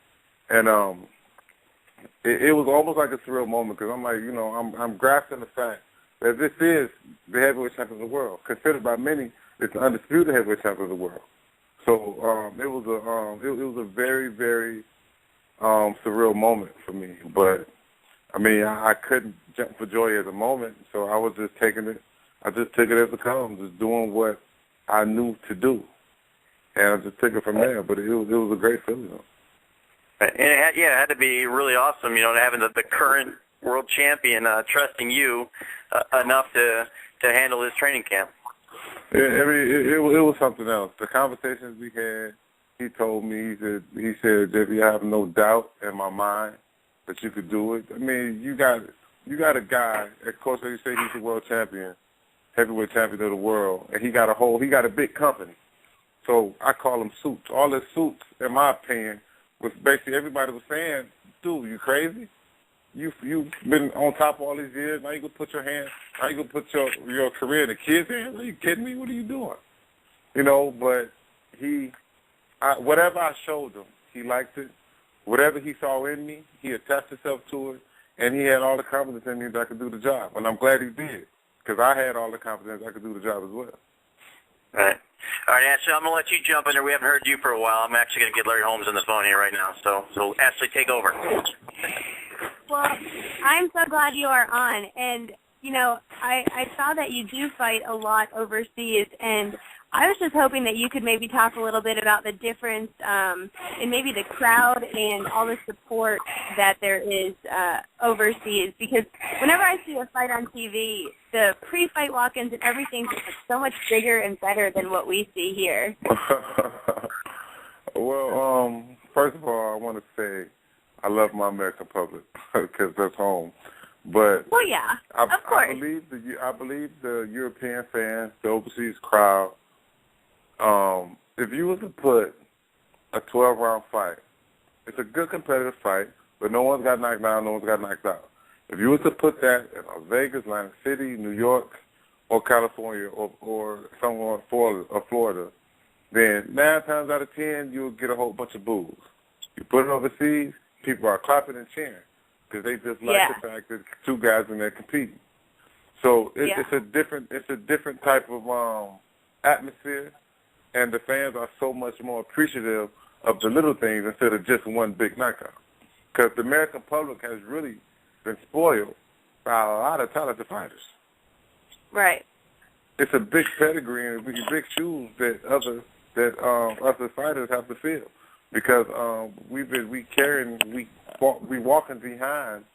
And it was almost like a surreal moment because I'm like, I'm grasping the fact that this is the heavyweight champion of the world. Considered by many, it's the undisputed heavyweight champion of the world. So it was a very, very surreal moment for me. But I couldn't jump for joy at the moment, so I was just taking it. I just took it as it comes, just doing what I knew to do, and I just took it from there. But it was a great feeling. And it had to be really awesome, having the current world champion trusting you enough to handle his training camp. It was something else. The conversations we had, he told me, he said, "JB, I have no doubt in my mind that you could do it." You got a guy, of course, as you say, he's the world champion, heavyweight champion of the world, and he got a big company. So I call him Suits. All his suits, in my opinion, was basically everybody was saying, "Dude, you crazy? You've been on top all these years. Now you gonna put your career in the kids' hands? Are you kidding me? What are you doing?" But whatever I showed him, he liked it. Whatever he saw in me, he attached himself to it, and he had all the confidence in me that I could do the job. And I'm glad he did, because I had all the confidence I could do the job as well. All right, Ashley, I'm going to let you jump in there. We haven't heard you for a while. I'm actually going to get Larry Holmes on the phone here right now. So Ashley, take over. Well, I'm so glad you are on. And, I saw that you do fight a lot overseas, and I was just hoping that you could maybe talk a little bit about the difference in maybe the crowd and all the support that there is overseas. Because whenever I see a fight on TV, the pre-fight walk-ins and everything is so much bigger and better than what we see here. Well, first of all, I want to say I love my American public because that's home. But well, yeah, of course. I believe the European fans, the overseas crowd. If you were to put a 12-round fight, it's a good competitive fight, but no one's got knocked down, no one's got knocked out. If you were to put that in Vegas, Atlantic City, New York, or California, or somewhere in Florida, then 9 times out of 10, you'll get a whole bunch of boos. You put it overseas, people are clapping and cheering because they just like the fact that two guys in there competing. So it's a different type of atmosphere, and the fans are so much more appreciative of the little things instead of just one big knockout. Because the American public has really been spoiled by a lot of talented fighters. Right. It's a big pedigree and big shoes that other fighters have to fill. Because we walking behind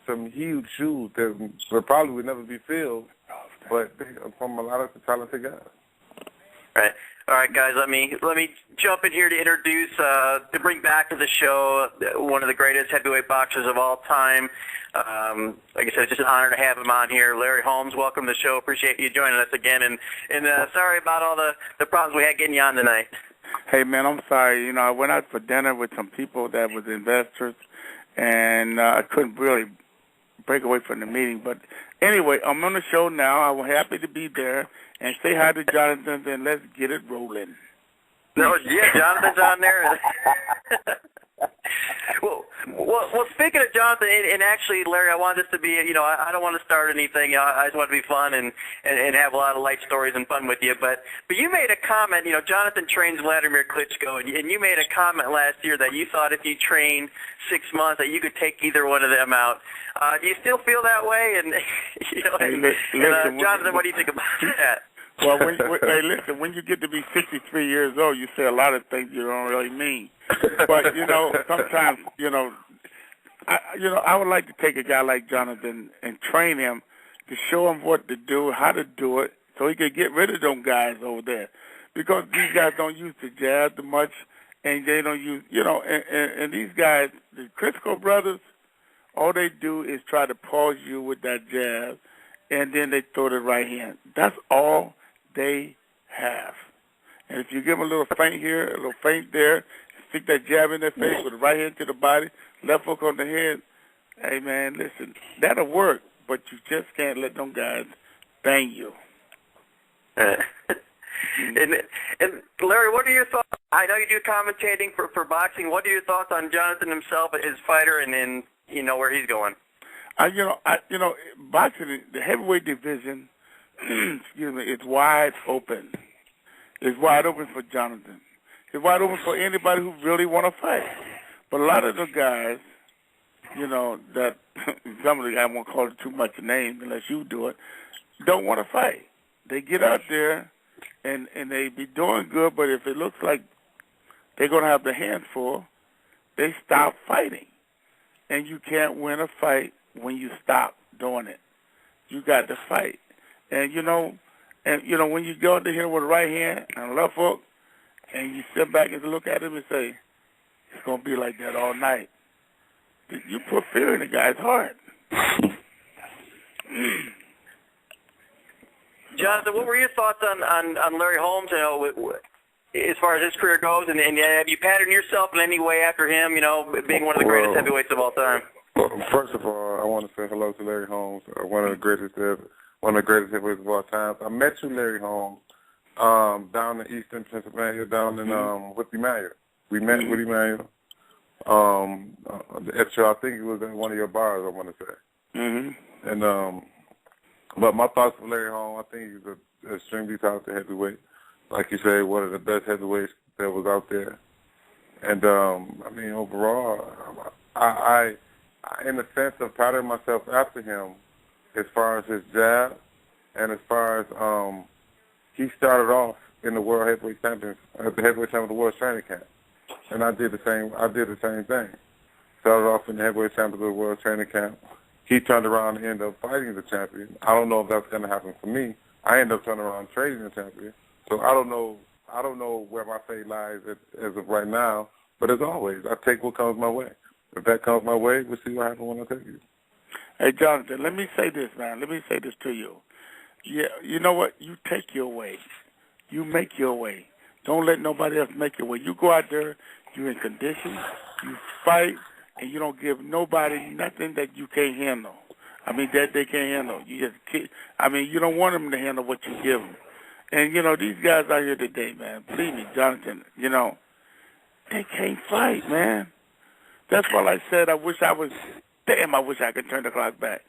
some huge shoes that probably would never be filled, but from a lot of the talented guys. Right. All right, guys. Let me jump in here to introduce, to bring back to the show one of the greatest heavyweight boxers of all time. Like I said, it's just an honor to have him on here. Larry Holmes, welcome to the show. Appreciate you joining us again. And sorry about all the problems we had getting you on tonight. Hey, man, I'm sorry. You know, I went out for dinner with some people that was investors, and I couldn't really break away from the meeting. But anyway, I'm on the show now. I'm happy to be there. And say hi to Johnathon, and let's get it rolling. No, yeah, Johnathon's on there. Well, speaking of Johnathon, and actually, Larry, I want this to be, you know, I don't want to start anything. I just want to be fun and have a lot of light stories and fun with you. But you made a comment, you know, Johnathon trains Vladimir Klitschko, and you made a comment last year that you thought if you trained 6 months that you could take either one of them out. Do you still feel that way? And, you know, Johnathon, what do you think about that? Well, hey, listen, when you get to be 63 years old, you say a lot of things you don't really mean. But, you know, sometimes, I would like to take a guy like Johnathon and train him to show him what to do, how to do it, so he can get rid of them guys over there. Because these guys don't use the jab too much, and they don't use, you know, and these guys, the Klitschko brothers, all they do is try to pause you with that jab, and then they throw the right hand. That's all they have. And if you give them a little feint here, a little feint there, stick that jab in their face with the right hand to the body, left hook on the head, hey, man, listen, that'll work, but you just can't let them guys bang you. And Larry, what are your thoughts? I know you do commentating for boxing. What are your thoughts on Johnathon himself, his fighter, and you know where he's going? Boxing, the heavyweight division, excuse me, it's wide open. It's wide open for Johnathon. It's wide open for anybody who really want to fight. But a lot of the guys, you know, that some of the guys, I won't call it too much a name unless you do it, don't want to fight. They get out there and they be doing good, but if it looks like they're going to have their hands full, they stop fighting. And you can't win a fight when you stop doing it. You got to fight. And, when you go into here with a right hand and a left hook, and you sit back and look at him and say, it's going to be like that all night, you put fear in the guy's heart. Johnathon, what were your thoughts on Larry Holmes, you know, as far as his career goes, and have you patterned yourself in any way after him, you know, being one of the greatest heavyweights of all time? Well, first of all, I want to say hello to Larry Holmes, one of the greatest heavyweights of all time. I met you, Larry Holmes, down in Eastern Pennsylvania, down in with Emmanuel. We met with Emmanuel. I think it was in one of your bars, I want to say. Mm-hmm. And but my thoughts for Larry Holmes, I think he's an extremely talented heavyweight. Like you say, one of the best heavyweights that was out there. And I mean, overall, I in a sense of patterning myself after him, as far as his jab, and as far as he started off in the World Heavyweight Champions, at the Heavyweight Champion of the World Training Camp, and I did the same thing. Started off in the Heavyweight Champion of the World Training Camp. He turned around and ended up fighting the champion. I don't know if that's going to happen for me. I ended up turning around and trading the champion. So I don't know where my fate lies as of right now. But as always, I take what comes my way. If that comes my way, we'll see what happens when I take it. Hey, Johnathon, let me say this, man. Let me say this to you. Yeah, you know what? You take your way. You make your way. Don't let nobody else make your way. You go out there, you're in condition, you fight, and you don't give nobody nothing that you can't handle. I mean, that they can't handle. You don't want them to handle what you give them. And, these guys out here today, man, believe me, Johnathon, they can't fight, man. That's why I said I wish I could turn the clock back.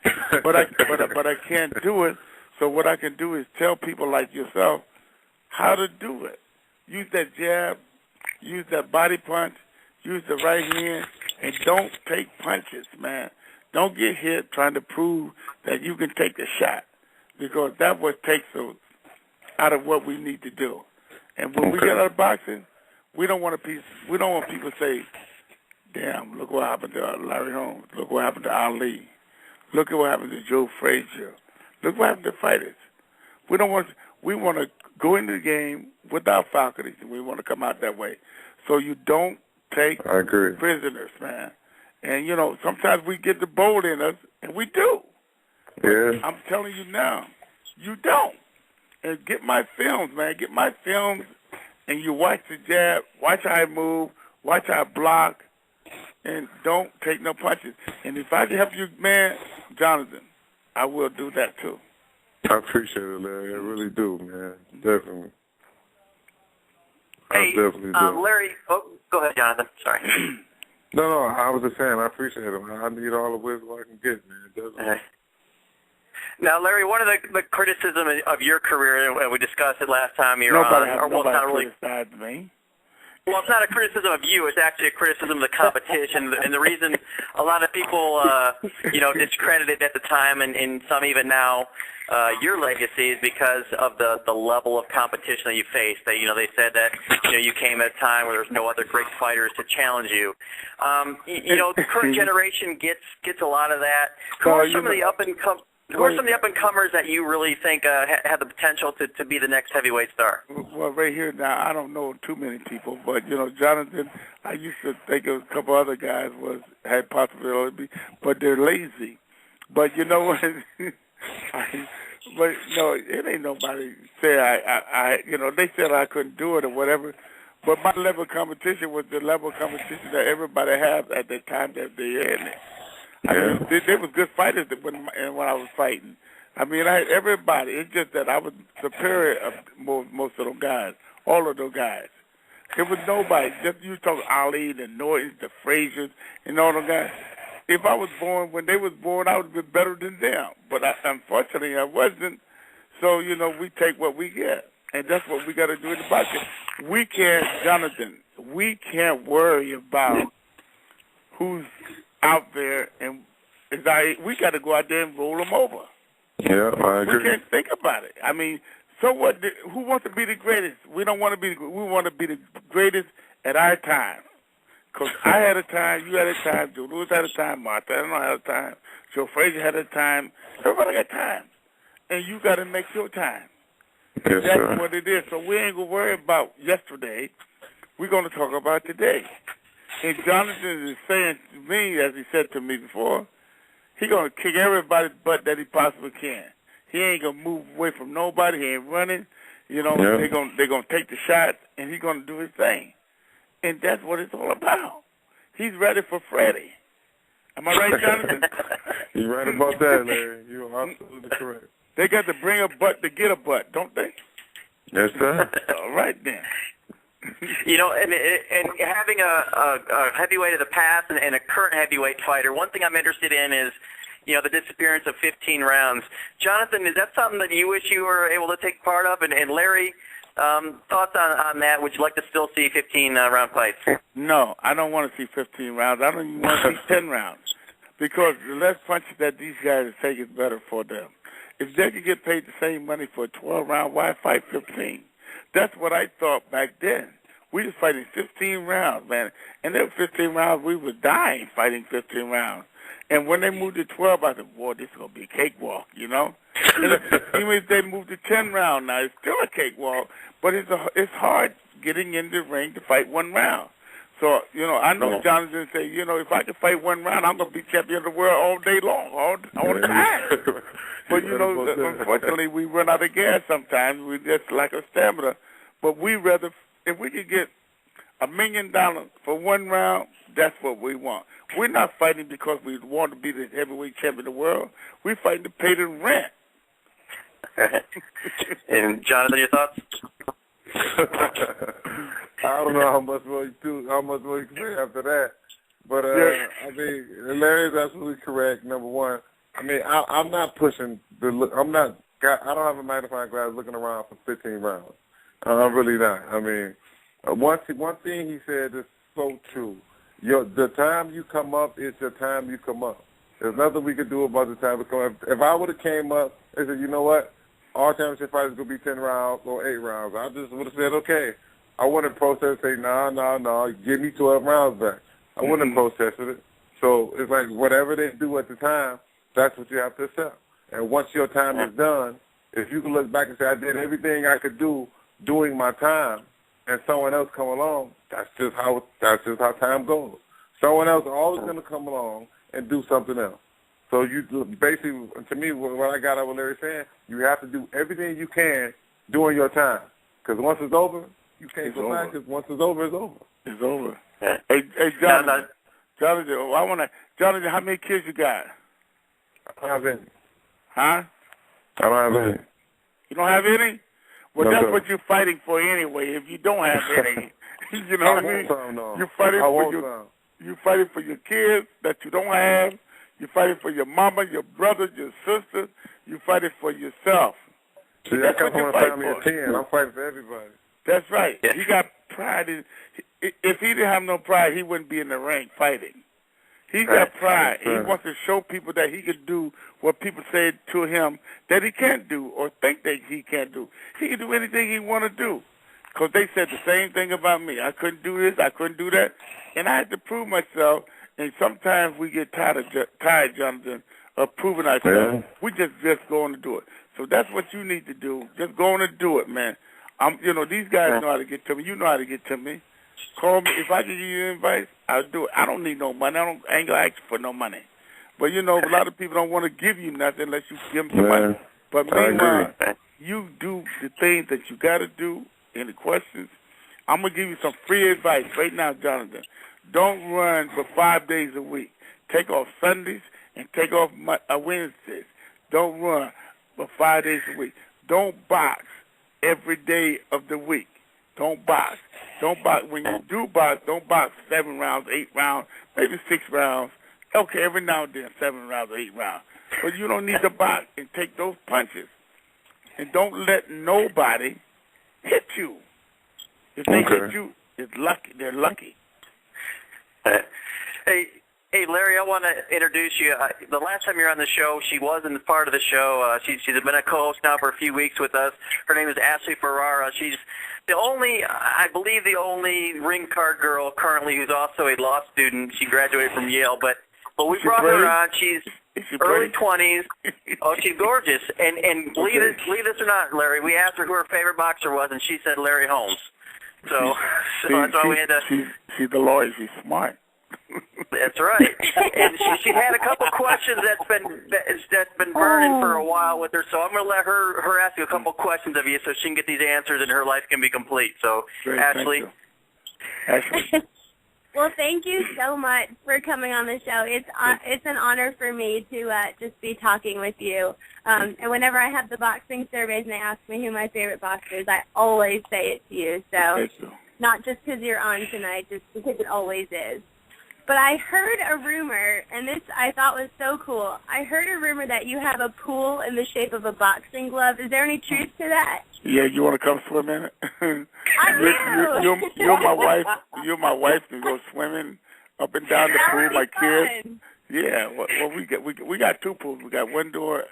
But I can't do it. So what I can do is tell people like yourself how to do it. Use that jab, use that body punch, use the right hand, and don't take punches, man. Don't get hit trying to prove that you can take a shot, because that's what takes us out of what we need to do. And when we get out of boxing, we don't want people to say, damn, look what happened to Larry Holmes. Look what happened to Ali. Look at what happened to Joe Frazier. Look what happened to fighters. We don't want We want to go into the game without faculties, and we want to come out that way. So you don't take prisoners, man. And, you know, sometimes we get the bold in us, and we do. Yeah. I'm telling you now, you don't. And get my films, man. Get my films, and you watch the jab, watch how I move, watch how I block, and don't take no punches. And if I can help you, man, Jonathan, I will do that too. I appreciate it, Larry. I really do, man. Definitely. Hey, definitely do. Larry, go ahead, Jonathan. Sorry. No, I was just saying, I appreciate it, man. I need all the wisdom I can get, man. Definitely. Now, Larry, one of the criticism of your career, and we discussed it last time you were nobody on, criticized me. Well, it's not a criticism of you. It's actually a criticism of the competition. And the reason a lot of people, discredited at the time, and some even now, your legacy is because of the level of competition that you faced. They said that, you came at a time where there's no other great fighters to challenge you. The current generation gets a lot of that. Who are some of the up-and-comers that you really think have the potential to be the next heavyweight star? Well, right here now, I don't know too many people, but, Jonathan, I used to think of a couple other guys had possibility, but they're lazy. But you know what? But no, it ain't nobody say they said I couldn't do it or whatever. But my level of competition was the level of competition that everybody has at the time that they're in it. I mean, they was good fighters when I was fighting. I mean, I had everybody. It's just that I was superior of most of those guys, all of those guys. There was nobody. Just you talk Ali, the Nortons, the Fraziers, and all those guys. If I was born when they was born, I would have been better than them. But unfortunately, I wasn't. So, we take what we get. And that's what we got to do in the boxing. We can't, Jonathan, we can't worry about who's out there, and we got to go out there and roll them over. Yeah, I agree. We can't think about it. I mean, so what? Who wants to be the greatest? We don't want to be. We want to be the greatest at our time. Because I had a time, you had a time, Joe Louis had a time, Martha had a time, Joe Frazier had a time. Everybody got time. And you got to make your time. Yes, That's sir. what it is. So we ain't going to worry about yesterday. We're going to talk about today. And Jonathan is saying to me, as he said to me before, he's going to kick everybody's butt that he possibly can. He ain't going to move away from nobody. He ain't running. They're going to take the shot, and he's going to do his thing. And that's what it's all about. He's ready for Freddie. Am I right, Jonathan? You're right about that, Larry. You're absolutely correct. They got to bring a butt to get a butt, don't they? Yes, sir. All right, then. And having a heavyweight of the past and a current heavyweight fighter, one thing I'm interested in is, the disappearance of 15 rounds. Jonathan, is that something that you wish you were able to take part of? And Larry, thoughts on that? Would you like to still see 15-round fights? No, I don't want to see 15 rounds. I don't even want to see 10 rounds. Because the less punches that these guys take is better for them. If they could get paid the same money for a 12-round, why fight 15? That's what I thought back then. We was fighting 15 rounds, man. And there were 15 rounds, we were dying fighting 15 rounds. And when they moved to 12, I said, boy, this is going to be a cakewalk, And even if they moved to 10 rounds now, it's still a cakewalk. But it's hard getting in the ring to fight one round. So, I know Jonathan say, if I can fight one round, I'm going to be champion of the world all day long, all the time. But, unfortunately, we run out of gas sometimes. We just lack of stamina. But if we could get $1 million for one round, that's what we want. We're not fighting because we want to be the heavyweight champion of the world. We're fighting to pay the rent. And Jonathan, your thoughts? I don't know how much more you can say after that. But I mean, Larry's absolutely correct. Number one, I mean, I'm not pushing I don't have a magnifying glass looking around for 15 rounds. I'm really not. I mean, one thing he said is so true. The time you come up is the time you come up. There's nothing we could do about the time we come up. If I would have came up and said, you know what, our championship fight is going to be 10 rounds or 8 rounds, I just would have said, okay. I wouldn't protest and say, no, give me 12 rounds back. I wouldn't have protested it. So it's like whatever they do at the time, that's what you have to accept. And once your time is done, if you can look back and say, I did everything I could do doing my time, and someone else come along, that's just how time goes. Someone else is always going to come along and do something else. So you basically, to me, what I got out of what Larry saying, you have to do everything you can during your time. Because once it's over, you can't go back. Because once it's over, it's over. It's over. Hey, Jonathan, Jonathan, how many kids you got? I don't have any. Huh? I don't have any. You don't have any? Well, No, that's sir. what you're fighting for anyway. If you don't have any, you know what I mean? You're fighting you're fighting for your kids that you don't have. You're fighting for your mama, your brother, your sister. You're fighting for yourself. See, I come from a family of 10. I'm fighting for everybody. That's right. He got pride. If he didn't have no pride, he wouldn't be in the ring fighting. He got pride. He wants to show people that he can do what people say to him that he can't do or think that he can't do. He can do anything he want to do. Because they said the same thing about me. I couldn't do this. I couldn't do that. And I had to prove myself. And sometimes we get tired, Jonathan, of proving ourselves. We just go on to do it. So that's what you need to do. Just go on and do it, man. These guys know how to get to me. You know how to get to me. Call me. If I can give you advice, I'll do it. I don't need no money. I ain't going to ask you for no money. But, a lot of people don't want to give you nothing unless you give them some money. But meanwhile, you do the things that you got to do. Any questions? I'm going to give you some free advice right now, Jonathan. Don't run for 5 days a week. Take off Sundays and take off Wednesdays. Don't run for 5 days a week. Don't box every day of the week. Don't box. Don't box. When you do box, don't box 7 rounds, 8 rounds, maybe 6 rounds. Okay, every now and then, 7 rounds or 8 rounds. But you don't need to box and take those punches. And don't let nobody hit you. If they hit you, it's lucky. They're lucky. Hey, Larry, I want to introduce you. The last time you were on the show, she wasn't part of the show. She's been a co-host now for a few weeks with us. Her name is Ashley Ferrara. She's I believe the only ring card girl currently who's also a law student. She graduated from Yale, but we brought her on. She's early 20s. Oh, she's gorgeous. And believe this or not, Larry, we asked her who her favorite boxer was, and she said Larry Holmes. So that's why we had to. She's the lawyer. She's smart. That's right. And she had a couple questions that's been burning for a while with her. So I'm going to let her ask you a couple questions of you so she can get these answers and her life can be complete. So, great, Ashley. Well, thank you so much for coming on the show. It's an honor for me to just be talking with you. And whenever I have the boxing surveys and they ask me who my favorite boxer is, I always say it to you. So not just because you're on tonight, just because it always is. But I heard a rumor, and this I thought was so cool. I heard a rumor that you have a pool in the shape of a boxing glove. Is there any truth to that? Yeah, you want to come swim in it? I do. You're my wife. You're my wife to go swimming up and down the pool. My kids. Yeah. Well, we got 2 pools. We got one indoor,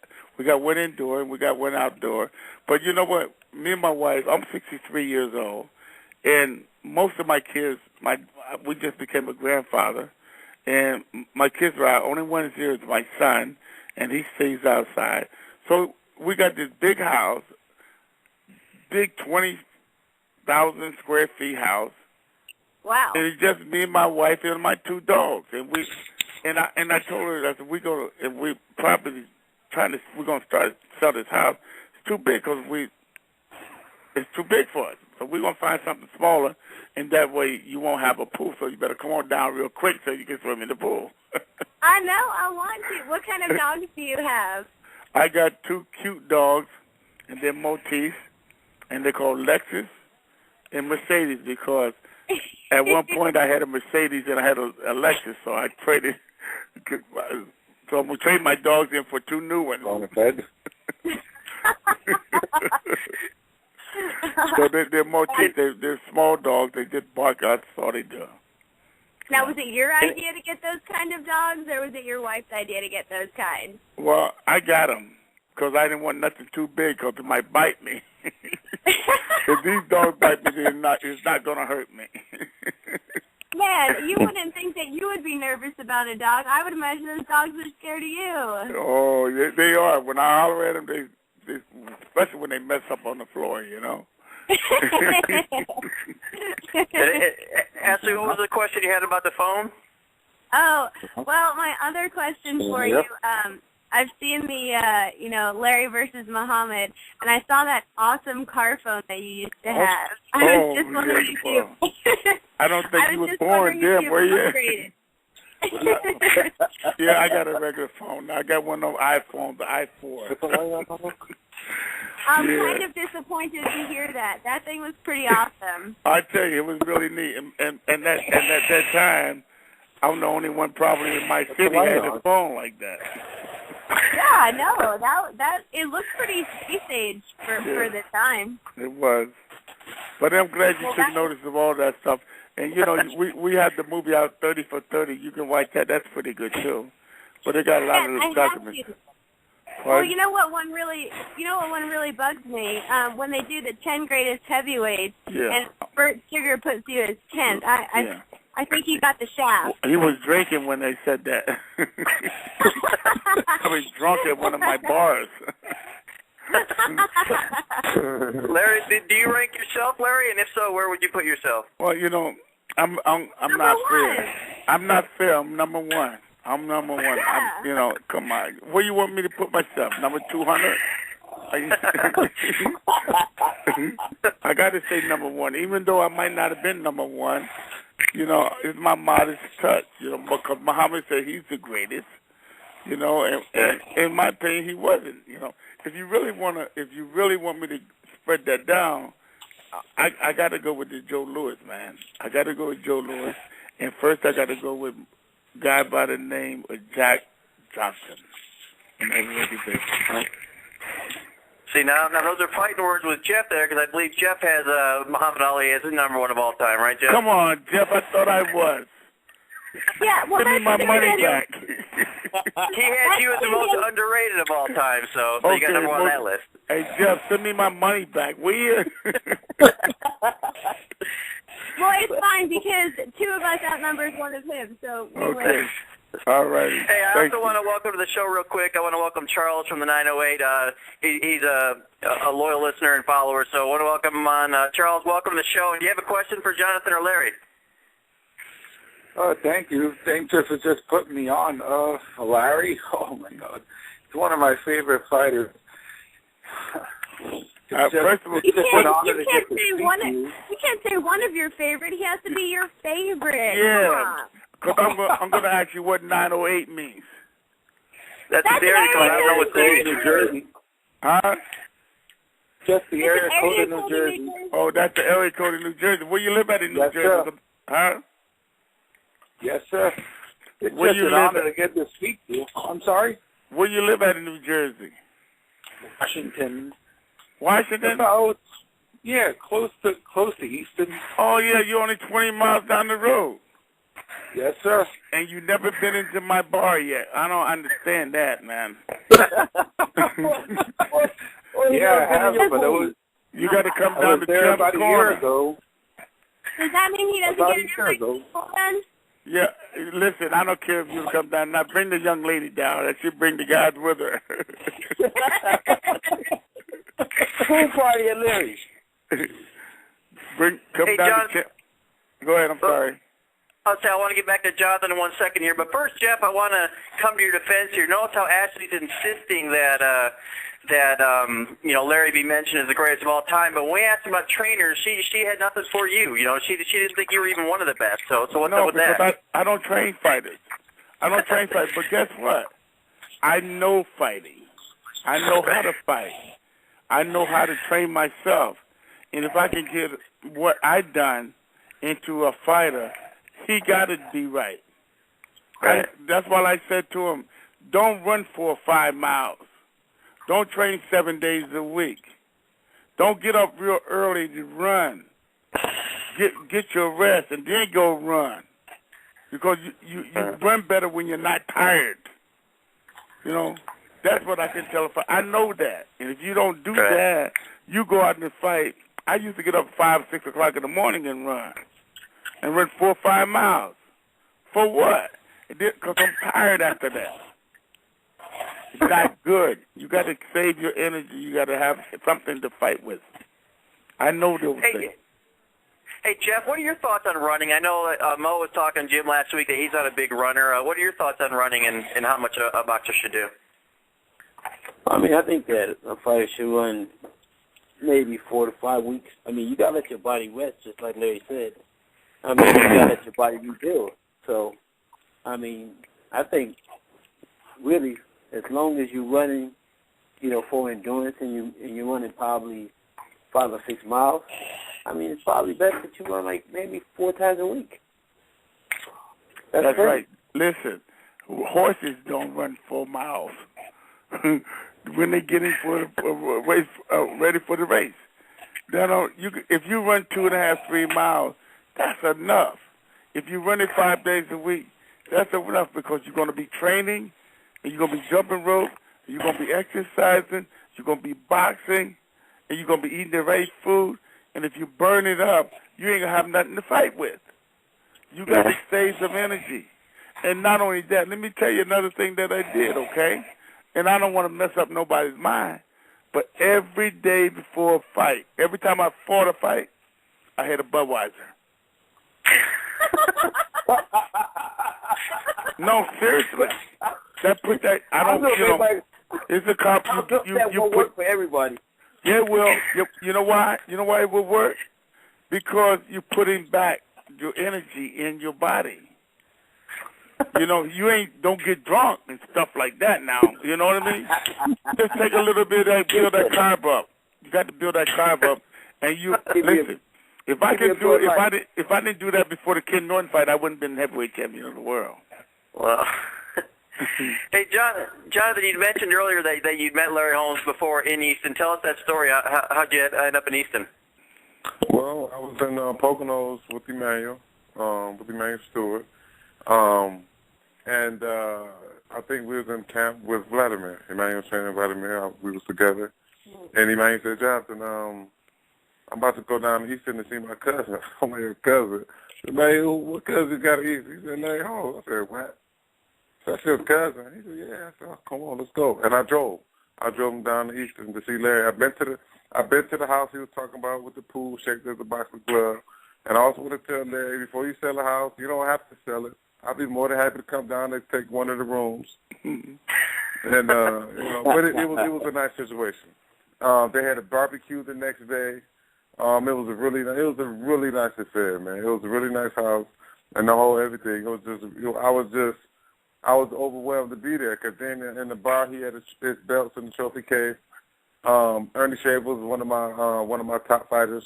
and we got one outdoor. But you know what? Me and my wife. I'm 63 years old, and most of my kids, we just became a grandfather, and my kids are out. Only one is here is my son, and he stays outside. So we got this big house, big 20,000 square feet house. Wow. And it's just me and my wife and my 2 dogs. And I told her that we're gonna start sell this house. It's too big it's too big for us. So we're going to find something smaller, and that way you won't have a pool, so you better come on down real quick so you can swim in the pool. I know. I want to. What kind of dogs do you have? I got 2 cute dogs, and they're Maltese, and they're called Lexus and Mercedes because at one point I had a Mercedes and I had a Lexus, so I traded. So I'm going to trade my dogs in for 2 new ones. On the bed. So they're Maltese. They're small dogs. They just bark out. That's all they do. Now, was it your idea to get those kind of dogs, or was it your wife's idea to get those kind? Well, I got them because I didn't want nothing too big because it might bite me. If these dogs bite me, it's not going to hurt me. Man, you wouldn't think that you would be nervous about a dog. I would imagine those dogs are scared of you. Oh, they are. When I holler at them, they especially when they mess up on the floor, you know. Ashley, what was the question you had about the phone? Oh, well, my other question for you, I've seen the, Larry versus Muhammad, and I saw that awesome car phone that you used to have. I was just wondering if you... I don't think you were born then, were you? Yeah, I got a regular phone. I got one of those iPhones, the i4. I'm kind of disappointed to hear that. That thing was pretty awesome. I tell you, it was really neat. And at that time, I'm the only one probably in my city had a phone like that. Yeah, no, that it looks pretty space age for the time. It was. But I'm glad you took notice of all that stuff. And, we had the movie out 30 for 30. You can watch that. That's pretty good, too. But they got a lot of documents. Well, you know what one really bugs me? When they do the 10 greatest heavyweights, and Bert Sugar puts you as 10th. I think he got the shaft. He was drinking when they said that. I was drunk at one of my bars. Larry, do you rank yourself, Larry? And if so, where would you put yourself? Well, I'm not fair. I'm not fair. I'm number one. I'm number one. Yeah. Come on. Where you want me to put myself? Number 200? I got to say number one, even though I might not have been number one. It's my modest touch. Because Muhammad said he's the greatest. And in my opinion, he wasn't. If you really want me to spread that down, I got to go with the Joe Louis, man. I got to go with Joe Louis, and first I got to go with a guy by the name of Jack Johnson. See, now those are fighting words with Jeff there, because I believe Jeff has Muhammad Ali as his number one of all time, right, Jeff? Come on, Jeff. I thought I was. Yeah, well, give me my money back. He had you as the most underrated of all time, so you got number one on that list. Hey, Jeff, send me my money back, will you? Well, it's fine because two of us outnumbers one of him, so we win. All right. Hey, I also want to welcome to the show real quick. I want to welcome Charles from the 908. He's a loyal listener and follower, so I want to welcome him on. Charles, welcome to the show. And do you have a question for Johnathon or Larry? Thank you. Thanks for just putting me on. Larry, oh, my God. He's one of my favorite fighters. You can't say one of your favorite. He has to be your favorite. Yeah. Because I'm going to ask you what 908 means. That's the area code. I don't know what that is. New Jersey. Huh? Just the area code in New Jersey. Oh, that's the area code in New Jersey. Where you live at in New Jersey? Sir. Huh? Yes, sir. It's Where just you an live honor to get to speak to you. I'm sorry? Where you live at in New Jersey? Washington. Washington? About, yeah, close to Easton. Oh, yeah, you're only 20 miles down the road. Yes, sir. And you never been into my bar yet. I don't understand that, man. Yeah, I have, but it was... You got to come down to there about Jeff's a year corner. ago. Does that mean he doesn't About get a year ago. then? Yeah, listen, I don't care if you come down. Now, bring the young lady down. That should bring the guys with her. Pool party at Larry's. Come hey, down John, to Go ahead, I'm sorry. I'll say I want to get back to Johnathon in 1 second here, but first, Jeff, I want to come to your defense here. Notice how Ashley's insisting that Larry be mentioned as the greatest of all time. But when we asked about trainers, she had nothing for you. She didn't think you were even one of the best. So what's up with that? I don't train fighters. I don't train fighters. But guess what? I know fighting. I know how to fight. I know how to train myself. And if I can get what I done into a fighter, he got to be right. Right. That's why I said to him, don't run 4 or 5 miles. Don't train 7 days a week. Don't get up real early to run. Get your rest and then go run. Because you run better when you're not tired. That's what I can tell a fight. I know that. And if you don't do that, you go out and fight. I used to get up 5, 6 o'clock in the morning and run. And run 4 or 5 miles. For what? Because I'm tired after that. It's not good. You got to save your energy. You got to have something to fight with. I know those things. Hey, Jeff, what are your thoughts on running? I know Mo was talking to Jim last week that he's not a big runner. What are your thoughts on running and how much a boxer should do? I mean, I think that a fighter should run maybe 4 to 5 weeks. I mean, you got to let your body rest, just like Larry said. I mean, you got to let your body rebuild. So, I mean, I think really as long as you're running, you know, for endurance and you're running probably 5 or 6 miles, I mean, it's probably best that you run like maybe 4 times a week. That's right. Listen, horses don't run 4 miles when they're getting for the race, ready for the race. If you run 2.5, 3 miles, that's enough. If you run it 5 days a week, that's enough because you're going to be training, and you're going to be jumping rope, and you're going to be exercising, you're going to be boxing, and you're going to be eating the right food. And if you burn it up, you ain't going to have nothing to fight with. You got to save some energy. And not only that, let me tell you another thing that I did, okay? And I don't want to mess up nobody's mind, but every day before a fight, every time I fought a fight, I had a Budweiser. No, seriously. I don't, you know, it's a compliment. You put work for everybody. Yeah, well, you know why? You know why it will work? Because you're putting back your energy in your body. You know, don't get drunk and stuff like that now. You know what I mean? Just take a little bit of build that carb up. You got to build that carb up. And you listen. If I didn't do that before the Ken Norton fight, I wouldn't have been heavyweight champion of the world. Well, hey, Jonathan, you mentioned earlier that you'd met Larry Holmes before in Easton. Tell us that story. How'd you end up in Easton? Well, I was in Poconos with Emmanuel Stewart. And I think we was in camp with Vladimir. Emmanuel was training Vladimir. We was together. And Emmanuel said, Jonathan, I'm about to go down to Easton to see my cousin. I'm like, your cousin? I said, man, what cousin you got to Easton? He said, Larry Holmes. I said, what? So that's your cousin? He said, yeah. I said, oh, come on, let's go. And I drove. I drove him down to Easton to see Larry. I've been to the house he was talking about with the pool, shaped as a boxing glove. And I also want to tell Larry, before you sell a house, you don't have to sell it. I'll be more than happy to come down and take one of the rooms. And you know, but it was a nice situation. They had a barbecue the next day. It was a really nice affair, man. It was a really nice house, and the whole everything. It was just, I was overwhelmed to be there because then in the bar he had his belts in the trophy case. Ernie Shaver was one of my top fighters,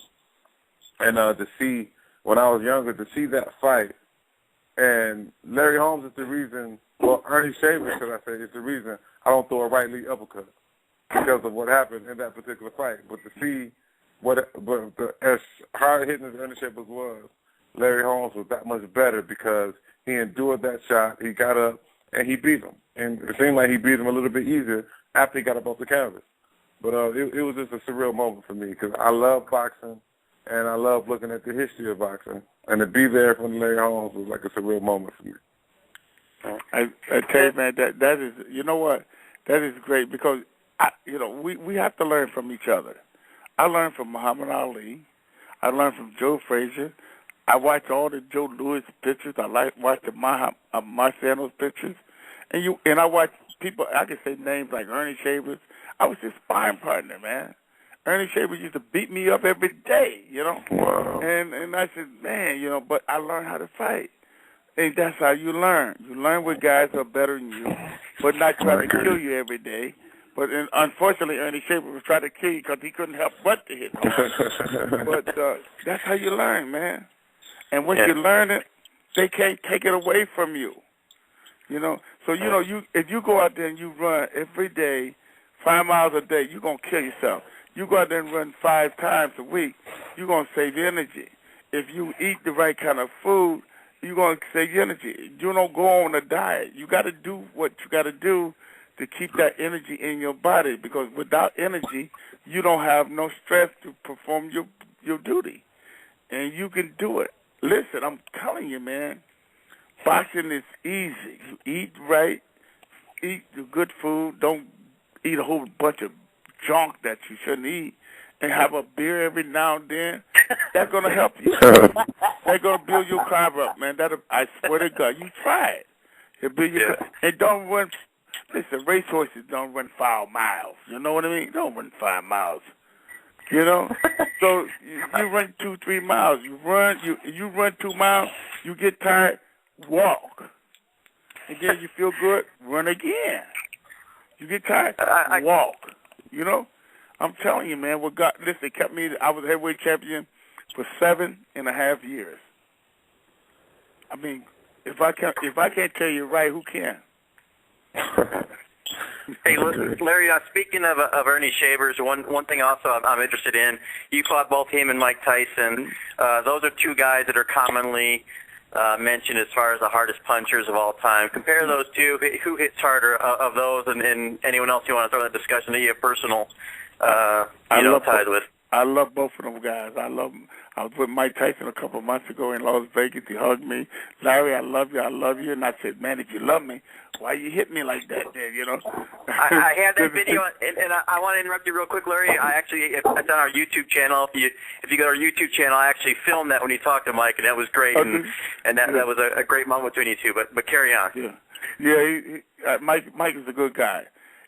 and to see when I was younger to see that fight. And Larry Holmes is the reason, well, Ernie Shaver, should I say, is the reason I don't throw a right leg uppercut because of what happened in that particular fight. But to see as hard-hitting as Ernie Shaver was, Larry Holmes was that much better because he endured that shot, he got up, and he beat him. And it seemed like he beat him a little bit easier after he got up off the canvas. But it was just a surreal moment for me because I love boxing, and I love looking at the history of boxing. And to be there from Larry Holmes was like a surreal moment for me. I tell you, man, that is, you know what, that is great because, we have to learn from each other. I learned from Muhammad Ali. I learned from Joe Frazier. I watched all the Joe Louis pictures. I watched the Marciano's pictures. And I watched people, I could say names like Ernie Shavers. I was his sparring partner, man. Ernie Shaver used to beat me up every day, you know. Wow. And I said, man, but I learned how to fight. And that's how you learn. You learn with guys who are better than you, but not trying to kill you every day. But unfortunately, Ernie Shaver was trying to kill you because he couldn't help but to hit him. But that's how you learn, man. And once you learn it, they can't take it away from you. You know. So, if you go out there and you run every day, 5 miles a day, you're going to kill yourself. You go out there and run 5 times a week, you're going to save energy. If you eat the right kind of food, you're going to save energy. You don't go on a diet. You got to do what you got to do to keep that energy in your body because without energy, you don't have no stress to perform your duty. And you can do it. Listen, I'm telling you, man, boxing is easy. You eat right, eat the good food. Don't eat a whole bunch of junk that you shouldn't eat, and have a beer every now and then. That's going to help you. That's going to build your carb up, man. I swear to God, you try it. It'll build your and don't run. Listen, racehorses don't run 5 miles. You know what I mean? Don't run 5 miles. You know? So you run 2-3 miles. You run 2 miles, you get tired, walk. Again, you feel good, run again. You get tired, walk. You know? I'm telling you, man, what God, listen, kept me, I was heavyweight champion for 7.5 years. I mean, if I can't tell you right, who can? Hey, Larry, speaking of Ernie Shavers, one thing also I'm interested in, you fought both him and Mike Tyson. Those are two guys that are commonly mentioned as far as the hardest punchers of all time. Compare those two. Who hits harder of those, and anyone else you want to throw that discussion that you have personal ties with? I love both of them guys. I love them. I was with Mike Tyson a couple of months ago in Las Vegas. He hugged me. Larry, I love you. I love you. And I said, man, if you love me, why you hit me like that then, you know? I had that video, and I want to interrupt you real quick, Larry. It's on our YouTube channel. If you go to our YouTube channel, I actually filmed that when you talked to Mike, and that was great. Okay. And that was a great moment between you two. But carry on. Yeah. Mike is a good guy.